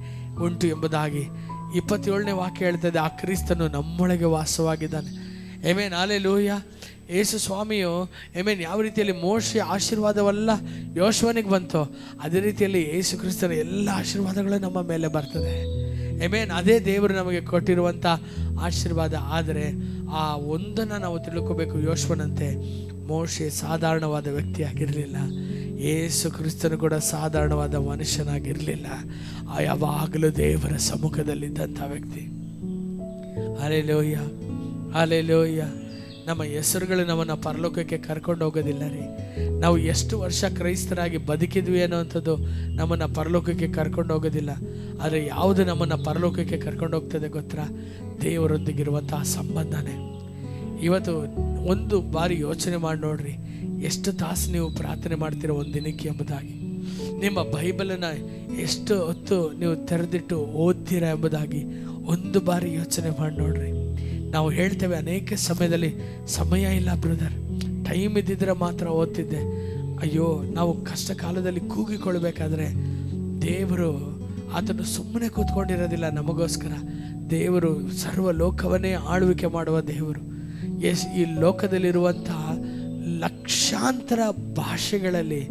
Speaker 1: ಉಂಟು ಎಂಬುದಾಗಿ 27ನೇ ವಾಕ್ಯ ಹೇಳ್ತದೆ, ಆ ಕ್ರಿಸ್ತನು ನಮ್ಮೊಳಗೆ ವಾಸವಾಗಿದ್ದಾನೆ. ಆಮೆನ್. ಅಲ್ಲೆಲೂಯ. ಯೇಸು ಸ್ವಾಮಿಯು ಯಾವ ರೀತಿಯಲ್ಲಿ ಮೋಶೆ ಆಶೀರ್ವಾದವೆಲ್ಲ ಯೋಶುವನಿಗೆ ಬಂತೋ ಅದೇ ರೀತಿಯಲ್ಲಿ ಯೇಸು ಕ್ರಿಸ್ತನ ಎಲ್ಲ ಆಶೀರ್ವಾದಗಳು ನಮ್ಮ ಮೇಲೆ ಬರ್ತದೆ. ಅದೇ ದೇವರು ನಮಗೆ ಕೊಟ್ಟಿರುವಂಥ ಆಶೀರ್ವಾದ. ಆದರೆ ಆ ಒಂದನ್ನು ನಾವು ತಿಳ್ಕೋಬೇಕು, ಯೋಶುವನಂತೆ ಮೋಶೆ ಸಾಧಾರಣವಾದ ವ್ಯಕ್ತಿಯಾಗಿರಲಿಲ್ಲ, ಯೇಸು ಕ್ರಿಸ್ತನು ಕೂಡ ಸಾಧಾರಣವಾದ ಮನುಷ್ಯನಾಗಿರಲಿಲ್ಲ. ಯಾವಾಗಲೂ ದೇವರ ಸಮ್ಮುಖದಲ್ಲಿದ್ದಂಥ ವ್ಯಕ್ತಿ. Hallelujah, hallelujah. ನಮ್ಮ ಹೆಸರುಗಳು ನಮ್ಮನ್ನು ಪರಲೋಕಕ್ಕೆ ಕರ್ಕೊಂಡು ಹೋಗೋದಿಲ್ಲ ರೀ. ನಾವು ಎಷ್ಟು ವರ್ಷ ಕ್ರೈಸ್ತರಾಗಿ ಬದುಕಿದ್ವಿ ಅನ್ನೋವಂಥದ್ದು ನಮ್ಮನ್ನು ಪರಲೋಕಕ್ಕೆ ಕರ್ಕೊಂಡು ಹೋಗೋದಿಲ್ಲ. ಆದರೆ ಯಾವುದು ನಮ್ಮನ್ನು ಪರಲೋಕಕ್ಕೆ ಕರ್ಕೊಂಡು ಹೋಗ್ತದೆ ಗೊತ್ತಾ? ದೇವರೊಂದಿಗಿರುವಂತಹ ಸಂಬಂಧನೇ. ಇವತ್ತು ಒಂದು ಬಾರಿ ಯೋಚನೆ ಮಾಡಿ ನೋಡ್ರಿ, ಎಷ್ಟು ತಾಸು ನೀವು ಪ್ರಾರ್ಥನೆ ಮಾಡ್ತೀರೋ ಒಂದು ದಿನಕ್ಕೆ ಎಂಬುದಾಗಿ, ನಿಮ್ಮ ಬೈಬಲನ್ನು ಎಷ್ಟು ಹೊತ್ತು ನೀವು ತೆರೆದಿಟ್ಟು ಓದ್ತೀರಾ ಎಂಬುದಾಗಿ ಒಂದು ಬಾರಿ ಯೋಚನೆ ಮಾಡಿ ನೋಡ್ರಿ. ನಾವು ಹೇಳ್ತೇವೆ ಅನೇಕ ಸಮಯದಲ್ಲಿ ಸಮಯ ಇಲ್ಲ ಬ್ರದರ್, ಟೈಮ್ ಇದ್ದಿದ್ರೆ ಮಾತ್ರ ಓದ್ತಿದ್ದೆ. ಅಯ್ಯೋ, ನಾವು ಕಷ್ಟ ಕಾಲದಲ್ಲಿ ಕೂಗಿಕೊಳ್ಬೇಕಾದ್ರೆ ದೇವರು ಆತನು ಸುಮ್ಮನೆ ಕೂತ್ಕೊಂಡಿರೋದಿಲ್ಲ ನಮಗೋಸ್ಕರ. ದೇವರು ಸರ್ವ ಲೋಕವನ್ನೇ ಆಳ್ವಿಕೆ ಮಾಡುವ ದೇವರು. ಈ ಲೋಕದಲ್ಲಿರುವಂತಹ ಲಕ್ಷಾಂತರ ಭಾಷೆಗಳಲ್ಲಿ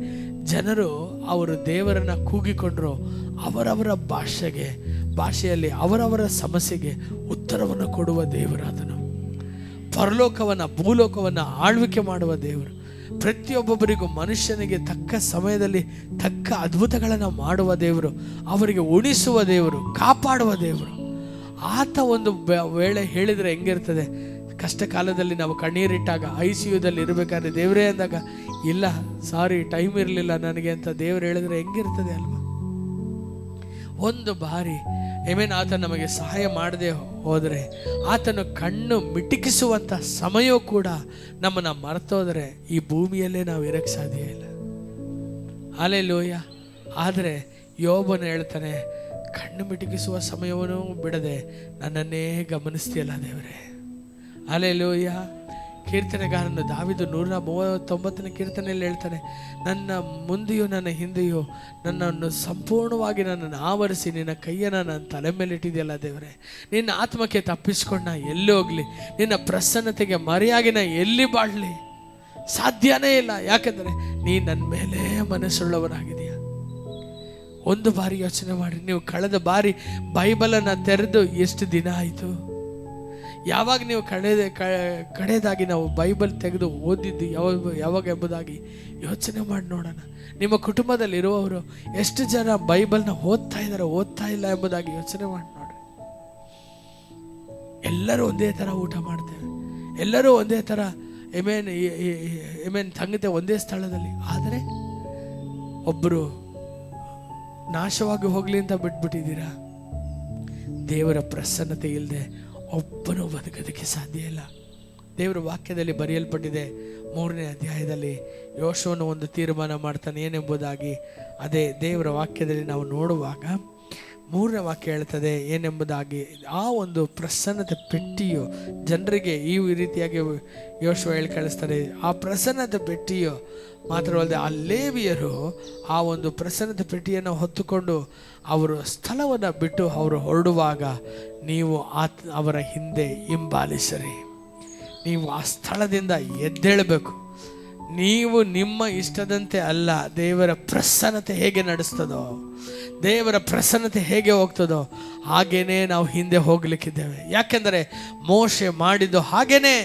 Speaker 1: ಜನರು ಅವರು ದೇವರನ್ನು ಕೂಗಿಕೊಂಡ್ರು, ಅವರವರ ಭಾಷೆಯಲ್ಲಿ ಅವರವರ ಸಮಸ್ಯೆಗೆ ಉತ್ತರವನ್ನು ಕೊಡುವ ದೇವರಾದನು. ಪರಲೋಕವನ್ನು ಭೂಲೋಕವನ್ನು ಆಳ್ವಿಕೆ ಮಾಡುವ ದೇವರು. ಪ್ರತಿಯೊಬ್ಬೊಬ್ಬರಿಗೂ ಮನುಷ್ಯನಿಗೆ ತಕ್ಕ ಸಮಯದಲ್ಲಿ ತಕ್ಕ ಅದ್ಭುತಗಳನ್ನು ಮಾಡುವ ದೇವರು, ಅವರಿಗೆ ಉಣಿಸುವ ದೇವರು, ಕಾಪಾಡುವ ದೇವರು. ಆತ ಒಂದು ವೇಳೆ ಹೇಳಿದರೆ ಹೆಂಗಿರ್ತದೆ? ಕಷ್ಟ ಕಾಲದಲ್ಲಿ ನಾವು ಕಣ್ಣೀರಿಟ್ಟಾಗ ICUದಲ್ಲಿ ಇರಬೇಕಾದ್ರೆ ದೇವರೇ ಅಂದಾಗ, ಇಲ್ಲ ಸಾರಿ ಟೈಮ್ ಇರಲಿಲ್ಲ ನನಗೆ ಅಂತ ದೇವರು ಹೇಳಿದ್ರೆ ಹೆಂಗಿರ್ತದೆ ಅಲ್ವಾ? ಒಂದು ಬಾರಿ ಆತ ನಮಗೆ ಸಹಾಯ ಮಾಡದೆ ಹೋದರೆ, ಆತನು ಕಣ್ಣು ಮಿಟುಕಿಸುವಂಥ ಸಮಯವೂ ಕೂಡ ನಮ್ಮನ್ನು ಮರೆತೋದರೆ ಈ ಭೂಮಿಯಲ್ಲೇ ನಾವು ಇರಕ್ಕೆ ಸಾಧ್ಯ ಇಲ್ಲ. ಹಲ್ಲೆಲೂಯ. ಆದರೆ ಯೋಬನು ಹೇಳ್ತಾನೆ, ಕಣ್ಣು ಮಿಟುಕಿಸುವ ಸಮಯವನ್ನು ಬಿಡದೆ ನನ್ನನ್ನೇ ಗಮನಿಸ್ತೀಯಲ್ಲ ದೇವರೇ. ಹಲ್ಲೆಲೂಯ. ಕೀರ್ತನೆಗಾರನು ದಾವೀದು 139ನೇ ಕೀರ್ತನೆಯಲ್ಲಿ ಹೇಳ್ತಾನೆ, ನನ್ನ ಮುಂದೆಯೂ ನನ್ನ ಹಿಂದೆಯೂ ನನ್ನನ್ನು ಸಂಪೂರ್ಣವಾಗಿ ನನ್ನನ್ನು ಆವರಿಸಿ ನಿನ್ನ ಕೈಯನ್ನು ನನ್ನ ತಲೆ ಮೇಲೆ ಇಟ್ಟಿದೆಯಲ್ಲ ದೇವರೇ. ನಿನ್ನ ಆತ್ಮಕ್ಕೆ ತಪ್ಪಿಸ್ಕೊಂಡು ನಾ ಎಲ್ಲಿ ಹೋಗಲಿ, ನಿನ್ನ ಪ್ರಸನ್ನತೆಗೆ ಮರೆಯಾಗಿ ನಾ ಎಲ್ಲಿ ಬಾಳಲಿ? ಸಾಧ್ಯನೇ ಇಲ್ಲ. ಯಾಕಂದರೆ ನೀ ನನ್ನ ಮೇಲೆ ಮನಸ್ಸುಳ್ಳವನಾಗಿದೆಯಾ. ಒಂದು ಬಾರಿ ಯೋಚನೆ ಮಾಡಿ, ನೀವು ಕಳೆದ ಬಾರಿ ಬೈಬಲನ್ನು ತೆರೆದು ಎಷ್ಟು ದಿನ ಆಯಿತು? ಯಾವಾಗ ನೀವು ಕಡೆಯದಾಗಿ ನಾವು ಬೈಬಲ್ ತೆಗೆದು ಓದಿದ್ದು ಯಾವಾಗ ಎಂಬುದಾಗಿ ಯೋಚನೆ ಮಾಡಿ ನೋಡೋಣ. ನಿಮ್ಮ ಕುಟುಂಬದಲ್ಲಿರುವವರು ಎಷ್ಟು ಜನ ಬೈಬಲ್ನ ಓದ್ತಾ ಇದ್ದಾರೆ, ಓದ್ತಾ ಇಲ್ಲ ಎಂಬುದಾಗಿ ಯೋಚನೆ ಮಾಡಿ ನೋಡಿ. ಎಲ್ಲರೂ ಒಂದೇ ಥರ ಊಟ ಮಾಡ್ತೇವೆ, ಎಲ್ಲರೂ ಒಂದೇ ಥರ ತಂಗತೆ ಒಂದೇ ಸ್ಥಳದಲ್ಲಿ. ಆದರೆ ಒಬ್ಬರು ನಾಶವಾಗಿ ಹೋಗಲಿ ಅಂತ ಬಿಟ್ಬಿಟ್ಟಿದ್ದೀರಾ. ದೇವರ ಪ್ರಸನ್ನತೆ ಇಲ್ಲದೆ ಒಬ್ಬನೂ ಬದುಕೋದಕ್ಕೆ ಸಾಧ್ಯ ಇಲ್ಲ. ದೇವರ ವಾಕ್ಯದಲ್ಲಿ ಬರೆಯಲ್ಪಟ್ಟಿದೆ, 3ನೇ ಅಧ್ಯಾಯದಲ್ಲಿ ಯೋಶುವನು ಒಂದು ತೀರ್ಮಾನ ಮಾಡ್ತಾನೆ ಏನೆಂಬುದಾಗಿ. ಅದೇ ದೇವರ ವಾಕ್ಯದಲ್ಲಿ ನಾವು ನೋಡುವಾಗ 3ನೇ ವಾಕ್ಯ ಹೇಳ್ತದೆ ಏನೆಂಬುದಾಗಿ. ಆ ಒಂದು ಪ್ರಸನ್ನತೆ ಪೆಟ್ಟಿಯು ಜನರಿಗೆ ಈ ರೀತಿಯಾಗಿ ಯೋಶುವ ಹೇಳಿ ಕಳಿಸ್ತಾರೆ. ಆ ಪ್ರಸನ್ನತೆ ಪೆಟ್ಟಿಯು ಮಾತ್ರವಲ್ಲದೆ ಆ ಲೇವಿಯರು ಆ ಒಂದು ಪ್ರಸನ್ನತೆ ಪೆಟ್ಟಿಯನ್ನು ಹೊತ್ತುಕೊಂಡು ಅವರು ಸ್ಥಳವನ್ನು ಬಿಟ್ಟು ಅವರು ಹೊರಡುವಾಗ ನೀವು ಅವರ ಹಿಂದೆ ಹಿಂಬಾಲಿಸಿರಿ. ನೀವು ಆ ಸ್ಥಳದಿಂದ ಎದ್ದೇಳಬೇಕು. ನೀವು ನಿಮ್ಮ ಇಷ್ಟದಂತೆ ಅಲ್ಲ, ದೇವರ ಪ್ರಸನ್ನತೆ ಹೇಗೆ ನಡೆಸ್ತದೋ, ದೇವರ ಪ್ರಸನ್ನತೆ ಹೇಗೆ ಹೋಗ್ತದೋ ಹಾಗೇನೆ ನಾವು ಹಿಂದೆ ಹೋಗ್ಲಿಕ್ಕಿದ್ದೇವೆ. ಯಾಕೆಂದರೆ ಮೋಶೆ ಮಾಡಿದ್ದು ಹಾಗೇನೆ.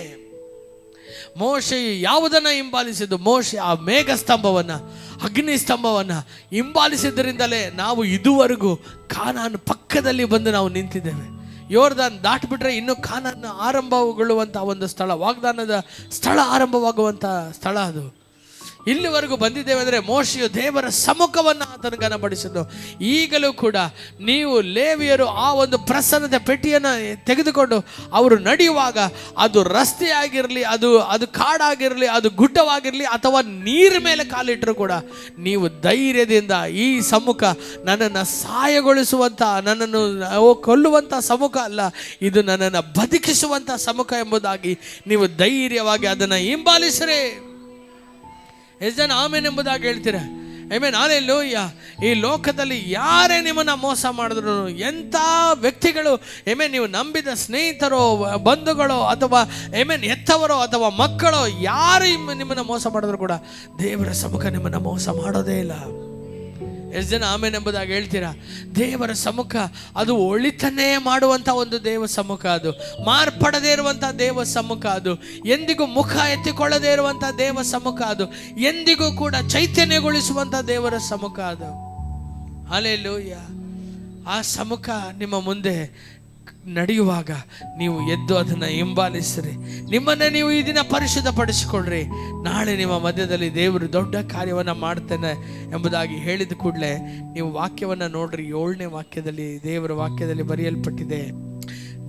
Speaker 1: ಮೋಶೆ ಯಾವುದನ್ನು ಹಿಂಬಾಲಿಸಿದ್ದು? ಮೋಶೆ ಆ ಮೇಘ ಸ್ತಂಭವನ್ನು, ಅಗ್ನಿ ಸ್ತಂಭವನ್ನು ಹಿಂಬಾಲಿಸಿದ್ದರಿಂದಲೇ ನಾವು ಇದುವರೆಗೂ ಕಾನಾನ್ ಪಕ್ಕದಲ್ಲಿ ಬಂದು ನಾವು ನಿಂತಿದ್ದೇವೆ. ಯೋರ್ದಾನ್ ದಾಟಿಬಿಟ್ರೆ ಇನ್ನು ಕಾನಾನ್ ಆರಂಭಗೊಳ್ಳುವಂಥ ಒಂದು ಸ್ಥಳ, ವಾಗ್ದಾನದ ಸ್ಥಳ ಆರಂಭವಾಗುವಂಥ ಸ್ಥಳ ಅದು. ಇಲ್ಲಿವರೆಗೂ ಬಂದಿದ್ದೇವೆ ಅಂದರೆ ಮೋಶೆಯು ದೇವರ ಸಮ್ಮುಖವನ್ನು ಆತನು ಘನಪಡಿಸಿದ್ದು. ಈಗಲೂ ಕೂಡ ನೀವು ಲೇವಿಯರು ಆ ಒಂದು ಪ್ರಸನ್ನತೆ ಪೆಟ್ಟಿಯನ್ನು ತೆಗೆದುಕೊಂಡು ಅವರು ನಡೆಯುವಾಗ, ಅದು ರಸ್ತೆ ಆಗಿರಲಿ, ಅದು ಕಾಡಾಗಿರಲಿ, ಅದು ಗುಡ್ಡವಾಗಿರಲಿ, ಅಥವಾ ನೀರ ಮೇಲೆ ಕಾಲಿಟ್ಟರು ಕೂಡ ನೀವು ಧೈರ್ಯದಿಂದ, ಈ ಸಮ್ಮುಖ ನನ್ನನ್ನು ಸಾಯಗೊಳಿಸುವಂಥ, ನನ್ನನ್ನು ಕೊಲ್ಲುವಂಥ ಸಮ್ಮುಖ ಅಲ್ಲ, ಇದು ನನ್ನನ್ನು ಬದುಕಿಸುವಂಥ ಸಮ್ಮುಖ ಎಂಬುದಾಗಿ ನೀವು ಧೈರ್ಯವಾಗಿ ಅದನ್ನು ಹಿಂಬಾಲಿಸಿರಿ. ಎಷ್ಟು ಜನ ಆಮೇನ್ ಎಂಬುದಾಗಿ ಹೇಳ್ತೀರ? ಆಮೇನ್, ಹಲ್ಲೆಲೂಯಾ. ಈ ಲೋಕದಲ್ಲಿ ಯಾರೇ ನಿಮ್ಮನ್ನು ಮೋಸ ಮಾಡಿದ್ರು, ಎಂಥ ವ್ಯಕ್ತಿಗಳು, ನೀವು ನಂಬಿದ ಸ್ನೇಹಿತರೋ, ಬಂಧುಗಳೋ, ಅಥವಾ ಹೆತ್ತವರೋ ಅಥವಾ ಮಕ್ಕಳೋ, ಯಾರು ನಿಮ್ಮನ್ನು ಮೋಸ ಮಾಡಿದ್ರು ಕೂಡ ದೇವರ ಸಮ್ಮುಖ ನಿಮ್ಮನ್ನು ಮೋಸ ಮಾಡೋದೇ ಇಲ್ಲ. ಎಷ್ಟು ಜನ ಆಮೇನ್ ಎಂಬುದಾಗಿ ಹೇಳ್ತೀರಾ? ದೇವರ ಸಮ್ಮುಖ ಅದು ಒಳಿತನ್ನೇ ಮಾಡುವಂಥ ಒಂದು ದೇವ ಸಮ್ಮುಖ, ಅದು ಮಾರ್ಪಡದೇ ಇರುವಂಥ ದೇವ ಸಮ್ಮುಖ, ಅದು ಎಂದಿಗೂ ಮುಖ ಎತ್ತಿಕೊಳ್ಳದೇ ಇರುವಂಥ ದೇವ ಸಮ್ಮುಖ, ಅದು ಎಂದಿಗೂ ಕೂಡ ಚೈತನ್ಯಗೊಳಿಸುವಂಥ ದೇವರ ಸಮ್ಮುಖ ಅದು. ಹಲ್ಲೆಲೂಯಾ. ಆ ಸಮ್ಮುಖ ನಿಮ್ಮ ಮುಂದೆ ನಡೆಯುವಾಗ ನೀವು ಎದ್ದು ಅದನ್ನು ಹಿಂಬಾಲಿಸ್ರಿ. ನಿಮ್ಮನ್ನೇ ನೀವು ಈ ದಿನ ಪರಿಶುದ್ಧಪಡಿಸಿಕೊಳ್ಳ್ರಿ. ನಾಳೆ ನಿಮ್ಮ ಮಧ್ಯದಲ್ಲಿ ದೇವರು ದೊಡ್ಡ ಕಾರ್ಯವನ್ನು ಮಾಡ್ತೇನೆ ಎಂಬುದಾಗಿ ಹೇಳಿದ ಕೂಡಲೇ ನೀವು ವಾಕ್ಯವನ್ನು ನೋಡ್ರಿ. 7ನೇ ವಾಕ್ಯದಲ್ಲಿ, ದೇವರ ವಾಕ್ಯದಲ್ಲಿ ಬರೆಯಲ್ಪಟ್ಟಿದೆ,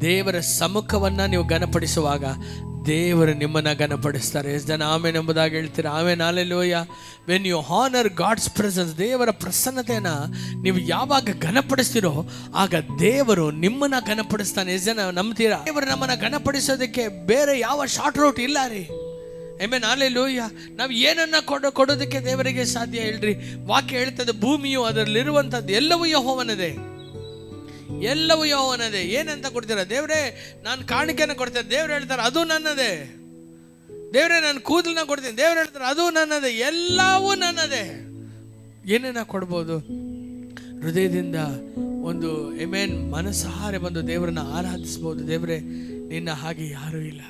Speaker 1: ದೇವರ ಸಮ್ಮುಖವನ್ನು ನೀವು ಘನಪಡಿಸುವಾಗ ದೇವರು ನಿಮ್ಮನ್ನು ಘನಪಡಿಸ್ತಾರೆ. ಎಷ್ಟು ಜನ ಆಮೇನ್ ಎಂಬುದಾಗಿ ಹೇಳ್ತೀರಾ? Amen, hallelujah. When you honour God's presence, ದೇವರ ಪ್ರಸನ್ನತೆಯನ್ನು ನೀವು ಯಾವಾಗ ಘನಪಡಿಸ್ತೀರೋ ಆಗ ದೇವರು ನಿಮ್ಮನ್ನು ಘನಪಡಿಸ್ತಾನೆ. ಎಷ್ಟು ಜನ ನಂಬ್ತೀರಾ? ದೇವರು ನಮ್ಮನ್ನು ಘನಪಡಿಸೋದಕ್ಕೆ ಬೇರೆ ಯಾವ ಶಾರ್ಟ್ ರೂಟ್ ಇಲ್ಲ ರೀ. ಆಮೇನ್, ಹಲ್ಲೆಲೂಯಾ. ನಾವು ಏನನ್ನ ಕೊಡೋದಕ್ಕೆ ದೇವರಿಗೆ ಸಾಧ್ಯ ಹೇಳ್ರಿ? ವಾಕ್ಯ ಹೇಳ್ತದೆ, ಭೂಮಿಯು ಅದರಲ್ಲಿರುವಂಥದ್ದು ಎಲ್ಲವೂ ಯೆಹೋವನದೇ, ಎಲ್ಲವೂ ಯೆಹೋವನದೇ. ಏನಂತ ಕೊಡ್ತೀರಾ? ದೇವರೇ ನಾನು ಕಾಣಿಕೆಯನ್ನು ಕೊಡ್ತೇನೆ. ದೇವ್ರು ಹೇಳ್ತಾರೆ ಅದು ನನ್ನದೇ. ದೇವರೇ ನಾನು ಕೂದಲನ್ನ ಕೊಡ್ತೀನಿ. ದೇವ್ರು ಹೇಳ್ತಾರೆ ಅದು ನನ್ನದೇ, ಎಲ್ಲವೂ ನನ್ನದೇ. ಏನೇನ ಕೊಡ್ಬೋದು? ಹೃದಯದಿಂದ ಒಂದು ಮನಸ್ಸಾರೆ ಬಂದು ದೇವರನ್ನ ಆರಾಧಿಸ್ಬೋದು. ದೇವರೇ ನಿನ್ನ ಹಾಗೆ ಯಾರೂ ಇಲ್ಲ,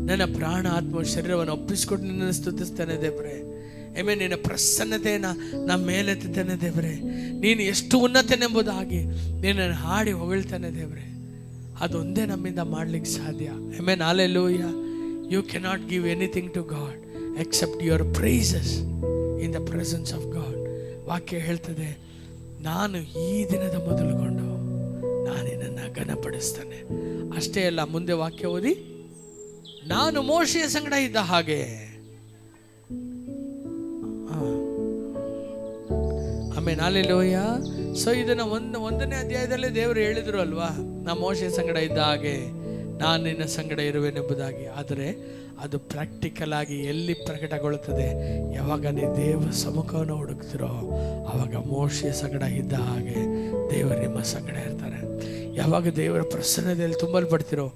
Speaker 1: ನನ್ನ ಪ್ರಾಣ ಆತ್ಮ ಶರೀರವನ್ನು ಒಪ್ಪಿಸ್ಕೊಟ್ಟು ನಿನ್ನನ್ನು ಸ್ತುತಿಸ್ತೇನೆ ದೇವರೇ. ನಿನ್ನ ಪ್ರಸನ್ನತೆಯನ್ನು ನಮ್ಮ ಮೇಲೆತ್ತೇನೆ ದೇವರೇ. ನೀನು ಎಷ್ಟು ಉನ್ನತನೆಂಬುದಾಗಿ ನಿನ್ನನ್ನು ಹಾಡಿ ಹೊಗಳ್ತಾನೆ ದೇವರೇ. ಅದೊಂದೇ ನಮ್ಮಿಂದ ಮಾಡ್ಲಿಕ್ಕೆ ಸಾಧ್ಯ. Hallelujah. You cannot give anything to God except your praises in the presence of God. ವಾಕ್ಯ ಹೇಳ್ತದೆ, ನಾನು ಈ ದಿನದ ಮೊದಲುಗೊಂಡು ನಾನು ನಿನ್ನನ್ನು ಘನಪಡಿಸ್ತೇನೆ. ಅಷ್ಟೇ ಅಲ್ಲ, ಮುಂದೆ ವಾಕ್ಯ ಓದಿ, ನಾನು ಮೋಶೆಯ ಸಂಗಡ ಇದ್ದ ಹಾಗೆ. ಆಮೇನ್, ಹಲ್ಲೆಲೂಯಾ. ಸೊ ಇದನ್ನ 1ನೇ ಅಧ್ಯಾಯದಲ್ಲೇ ದೇವರು ಹೇಳಿದ್ರು ಅಲ್ವಾ, ನಾ ಮೋಶೆಯ ಸಂಗಡ ಇದ್ದ ಹಾಗೆ ನಾನು ನಿನ್ನ ಸಂಗಡ ಇರುವೆನೆಂಬುದಾಗಿ. ಆದರೆ ಅದು ಪ್ರಾಕ್ಟಿಕಲ್ ಆಗಿ ಎಲ್ಲಿ ಪ್ರಕಟಗೊಳ್ಳುತ್ತದೆ? ಯಾವಾಗ ನೀವು ದೇವರ ಸಮ್ಮುಖವನ್ನು ಹುಡುಕ್ತಿರೋ ಆವಾಗ ಮೋಶೆಯ ಸಂಗಡ ಇದ್ದ ಹಾಗೆ ದೇವರು ನಿಮ್ಮ ಸಂಗಡ ಇರ್ತಾರೆ. ಯಾವಾಗ ದೇವರ ಪ್ರಸನ್ನತೆಯಲ್ಲಿ ತುಂಬಲ್ಪಡ್ತಿರೋ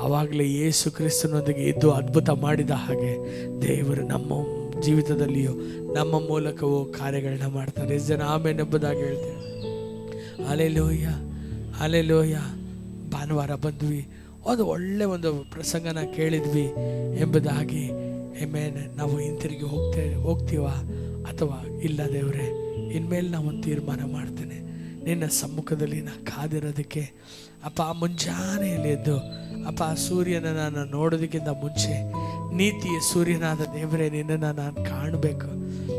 Speaker 1: ಆವಾಗಲೇ ಯೇಸು ಕ್ರಿಸ್ತನೊಂದಿಗೆ ಇದ್ದು ಅದ್ಭುತ ಮಾಡಿದ ಹಾಗೆ ದೇವರು ನಮ್ಮ ಜೀವಿತದಲ್ಲಿಯೂ ನಮ್ಮ ಮೂಲಕವೂ ಕಾರ್ಯಗಳನ್ನ ಮಾಡ್ತಾರೆ. ಎಷ್ಟು ಜನ ಆಮೇನ್ ಎಂಬುದಾಗಿ ಹೇಳ್ತೇವೆ? Hallelujah, hallelujah. ಭಾನುವಾರ ಬಂದ್ವಿ, ಅದು ಒಳ್ಳೆ ಒಂದು ಪ್ರಸಂಗನ ಕೇಳಿದ್ವಿ ಎಂಬುದಾಗಿ ನಾವು ಹಿಂತಿರುಗಿ ಹೋಗ್ತೀವ ಅಥವಾ ಇಲ್ಲ? ದೇವರೇ, ಇನ್ಮೇಲೆ ನಾವೊಂದು ತೀರ್ಮಾನ ಮಾಡ್ತೇನೆ, ನಿನ್ನ ಸಮ್ಮುಖದಲ್ಲಿ ನಾ ಕಾದಿರೋದಕ್ಕೆ. ಅಪ್ಪ, ಮುಂಜಾನೆಯಲ್ಲಿ ಎದ್ದು ಅಪ್ಪ ಸೂರ್ಯನ ನಾನು ನೋಡೋದಕ್ಕಿಂತ ಮುಂಚೆ ನೀತಿಯ ಸೂರ್ಯನಾದ ದೇವರೇ ನಿನ್ನನ್ನು ನಾನು ಕಾಣಬೇಕು,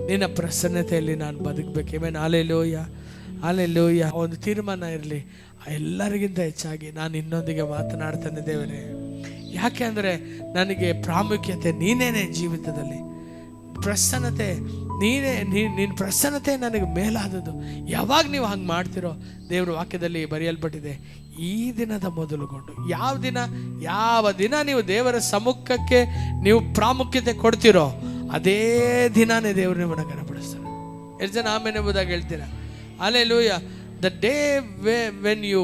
Speaker 1: ನಿನ್ನ ಪ್ರಸನ್ನತೆಯಲ್ಲಿ ನಾನು ಬದುಕಬೇಕು. Hallelujah, hallelujah. ಒಂದು ತೀರ್ಮಾನ ಇರಲಿ, ಎಲ್ಲರಿಗಿಂತ ಹೆಚ್ಚಾಗಿ ನಾನು ಇನ್ನೊಂದಿಗೆ ಮಾತನಾಡ್ತೇನೆ ದೇವರೇ. ಯಾಕೆ ಅಂದರೆ ನನಗೆ ಪ್ರಾಮುಖ್ಯತೆ ನೀನೇನೆ ಜೀವಿತದಲ್ಲಿ. ಪ್ರಸನ್ನತೆ ನೀನೇ, ನಿನ್ನ ಪ್ರಸನ್ನತೆ ನನಗೆ ಮೇಲಾದದ್ದು. ಯಾವಾಗ ನೀವು ಹಂಗೆ ಮಾಡ್ತಿರೋ, ದೇವ್ರ ವಾಕ್ಯದಲ್ಲಿ ಬರೆಯಲ್ಪಟ್ಟಿದೆ, ಈ ದಿನದ ಮೊದಲುಗೊಂಡು. ಯಾವ ದಿನ ನೀವು ದೇವರ ಸಮ್ಮುಖಕ್ಕೆ ನೀವು ಪ್ರಾಮುಖ್ಯತೆ ಕೊಡ್ತಿರೋ ಅದೇ ದಿನಾನೇ ದೇವರು ನಿಮ್ಮನ್ನು ಘನಪಡಿಸ್ತಾರೆ. ಎಷ್ಟು ಜನ ಆಮೇಲೆ ಎಂಬುದಾಗಿ ಹೇಳ್ತೀರಾ? Hallelujah. The day when you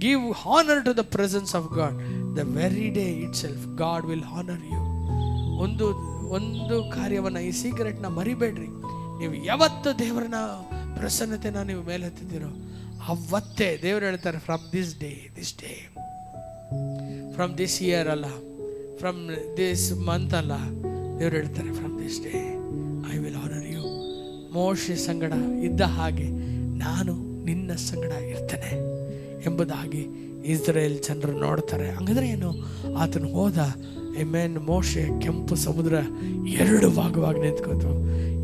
Speaker 1: give honor to the presence of God, the very day itself God will honor you. ಒಂದು ಕಾರ್ಯವನ್ನು, ಈ ಸೀಕ್ರೆಟ್ನ ಮರಿಬೇಡ್ರಿ. ನೀವು ಯಾವತ್ತು ದೇವರನ್ನ ಪ್ರಸನ್ನತೆನ ನೀವು ಮೇಲೆತ್ತಿದ್ದೀರೋ ಅವತ್ತೇ ದೇವರು ಹೇಳ್ತಾರೆ, from this day, from this year ಅಲ್ಲ, ಫ್ರಮ್ ದಿಸ್ ಮಂತ್ ಅಲ್ಲ, ದೇವರು ಹೇಳ್ತಾರೆ from this day I will honour you. ಮೋಶೆ ಸಂಗಡ ಇದ್ದ ಹಾಗೆ ನಾನು ನಿನ್ನ ಸಂಗಡ ಇರ್ತೇನೆ ಎಂಬುದಾಗಿ ಇಸ್ರೇಲ್ ಜನರು ನೋಡ್ತಾರೆ. ಹಂಗಂದ್ರೆ ಏನು? ಆತನು ಹೋದ, ಮೋಶೆ ಕೆಂಪು ಸಮುದ್ರ 2 ಭಾಗವಾಗಿ ನಿಂತ್ಕೋತು.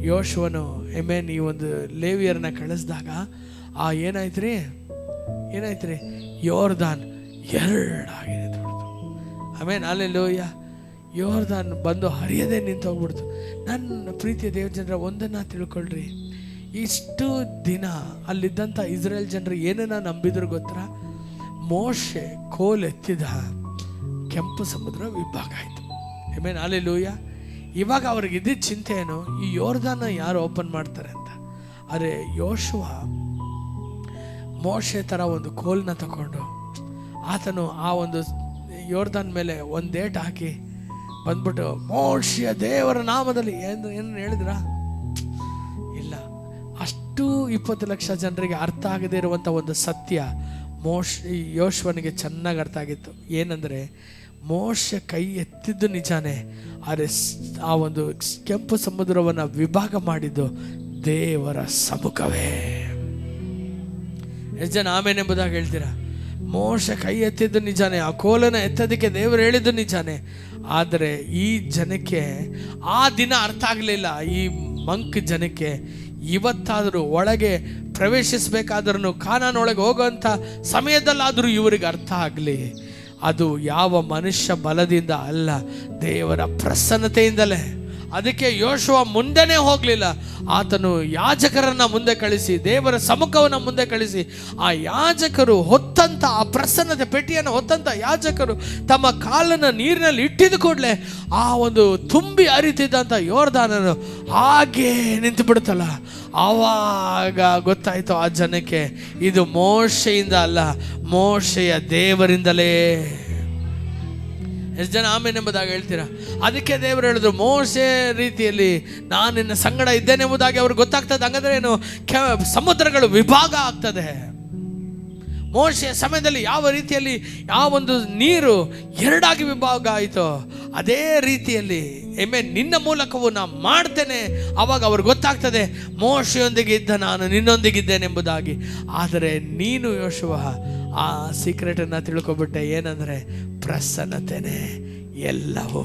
Speaker 1: ಯೋಶುವನು ಈ ಒಂದು ಲೇವಿಯರನ್ನ ಕಳಿಸಿದಾಗ ಏನಾಯ್ತು ರೀ? ಯೋರ್ದಾನ್ 2 ಆಗಿ ನಿಂತ್ಬಿಡ್ತು. ಹಲ್ಲೆಲೂಯಾ. ಯೋರ್ದಾನ್ ಬಂದು ಹರಿಯದೆ ನಿಂತು ಹೋಗ್ಬಿಡ್ತು. ನನ್ನ ಪ್ರೀತಿಯ ದೇವ್ರ ಜನರ ಒಂದನ್ನು ತಿಳ್ಕೊಳ್ರಿ, ಇಷ್ಟು ದಿನ ಅಲ್ಲಿದ್ದಂಥ ಇಸ್ರೇಲ್ ಜನರು ಏನನ್ನ ನಂಬಿದ್ರು ಗೊತ್ತಾ? ಮೋಶೆ ಕೋಲೆತ್ತಿದ ಕೆಂಪು ಸಮುದ್ರ ವಿಭಾಗ ಆಯಿತು. ಹಲ್ಲೆಲೂಯಾ. ಇವಾಗ ಅವ್ರಿಗೆ ಇದ್ದಿದ್ದ ಚಿಂತೆ ಏನು? ಈ ಯೋರ್ದಾನ ಯಾರು ಓಪನ್ ಮಾಡ್ತಾರೆ ಅಂತ. ಆದರೆ ಯೋಶುವ ಮೋಶೆ ಥರ ಒಂದು ಕೋಲ್ನ ತಗೊಂಡು ಆತನು ಆ ಒಂದು ಯೋರ್ದಾನ್ ಮೇಲೆ ಒಂದೇಟು ಹಾಕಿ ಬಂದ್ಬಿಟ್ಟು, ಮೋಶೆಯ ದೇವರ ನಾಮದಲ್ಲಿ ಏನು ಹೇಳಿದ್ರ? ಇಲ್ಲ. ಅಷ್ಟು 20 ಲಕ್ಷ ಜನರಿಗೆ ಅರ್ಥ ಆಗದೇ ಇರುವಂಥ ಒಂದು ಸತ್ಯ ಯೋಶುವನಿಗೆ ಚೆನ್ನಾಗಿ ಅರ್ಥ ಆಗಿತ್ತು. ಏನಂದರೆ, ಮೋಶೆ ಕೈ ಎತ್ತಿದ್ದು ನಿಜಾನೇ, ಆದರೆ ಆ ಒಂದು ಕೆಂಪು ಸಮುದ್ರವನ್ನು ವಿಭಾಗ ಮಾಡಿದ್ದು ದೇವರ ಸಮ್ಮುಖವೇ. ಎಷ್ಟು ಜನ ಆಮೇಲೆ ಎಂಬುದಾಗಿ ಹೇಳ್ತೀರಾ? ಮೋಶೆ ಕೈ ಎತ್ತಿದ್ದು ನಿಜಾನೇ, ಆ ಕೋಲನ್ನು ಎತ್ತೋದಕ್ಕೆ ದೇವರು ಹೇಳಿದ್ದು ನಿಜಾನೇ, ಆದರೆ ಈ ಜನಕ್ಕೆ ಆ ದಿನ ಅರ್ಥ ಆಗಲಿಲ್ಲ. ಈ ಮಂಕ್ ಜನಕ್ಕೆ ಇವತ್ತಾದರೂ ಒಳಗೆ ಪ್ರವೇಶಿಸಬೇಕಾದ್ರೂ, ಕಾನಾನೊಳಗೆ ಹೋಗೋಂಥ ಸಮಯದಲ್ಲಾದರೂ ಇವರಿಗೆ ಅರ್ಥ ಆಗಲಿ. ಅದು ಯಾವ ಮನುಷ್ಯ ಬಲದಿಂದ ಅಲ್ಲ, ದೇವರ ಪ್ರಸನ್ನತೆಯಿಂದಲೇ. ಅದಕ್ಕೆ ಯೋಶುವ ಮುಂದೆನೇ ಹೋಗಲಿಲ್ಲ. ಆತನು ಯಾಜಕರನ್ನು ಮುಂದೆ ಕಳಿಸಿ, ದೇವರ ಸಮ್ಮುಖವನ್ನು ಮುಂದೆ ಕಳಿಸಿ, ಆ ಯಾಜಕರು ಹೊತ್ತಂಥ ಆ ಪ್ರಸನ್ನತೆ ಪೆಟ್ಟಿಯನ್ನು ಹೊತ್ತಂಥ ಯಾಜಕರು ತಮ್ಮ ಕಾಲನ್ನು ನೀರಿನಲ್ಲಿ ಇಟ್ಟಿದ ಕೂಡಲೇ ಆ ಒಂದು ತುಂಬಿ ಹರಿತಿದ್ದಂಥ ಯೋರ್ದಾನನು ಹಾಗೇ ನಿಂತು ಬಿಡುತ್ತಲ್ಲ. ಆವಾಗ ಗೊತ್ತಾಯಿತು ಆ ಜನಕ್ಕೆ, ಇದು ಮೋಶೆಯಿಂದ ಅಲ್ಲ, ಮೋಶೆಯ ದೇವರಿಂದಲೇ. ಎಷ್ಟು ಜನ ಆಮೇಲೆ ಎಂಬುದಾಗಿ ಹೇಳ್ತೀರಾ? ಅದಕ್ಕೆ ದೇವರು ಹೇಳಿದ್ರು, ಮೋಶೆ ರೀತಿಯಲ್ಲಿ ನಾನು ನಿನ್ನ ಸಂಗಡ ಇದ್ದೇನೆ ಎಂಬುದಾಗಿ ಅವ್ರಿಗೆ ಗೊತ್ತಾಗ್ತದೆ. ಹಂಗಂದ್ರೆ ಏನು? ಸಮುದ್ರಗಳು ವಿಭಾಗ ಆಗ್ತದೆ. ಮೋಶೆಯ ಸಮಯದಲ್ಲಿ ಯಾವ ರೀತಿಯಲ್ಲಿ ಒಂದು ನೀರು 2 ಆಗಿ ವಿಭಾಗ ಆಯಿತು, ಅದೇ ರೀತಿಯಲ್ಲಿ ನಿನ್ನ ಮೂಲಕವೂ ನಾನು ಮಾಡ್ತೇನೆ. ಆವಾಗ ಅವ್ರಿಗೆ ಗೊತ್ತಾಗ್ತದೆ, ಮೋಶೆಯೊಂದಿಗೆ ಇದ್ದ ನಾನು ನಿನ್ನೊಂದಿಗಿದ್ದೇನೆ ಎಂಬುದಾಗಿ. ಆದರೆ ನೀನು ಯೋಶುವ ಆ ಸೀಕ್ರೆಟನ್ನು ತಿಳ್ಕೊಬಿಟ್ಟೆ. ಏನಂದರೆ, ಪ್ರಸನ್ನತೆನೇ ಎಲ್ಲವೂ.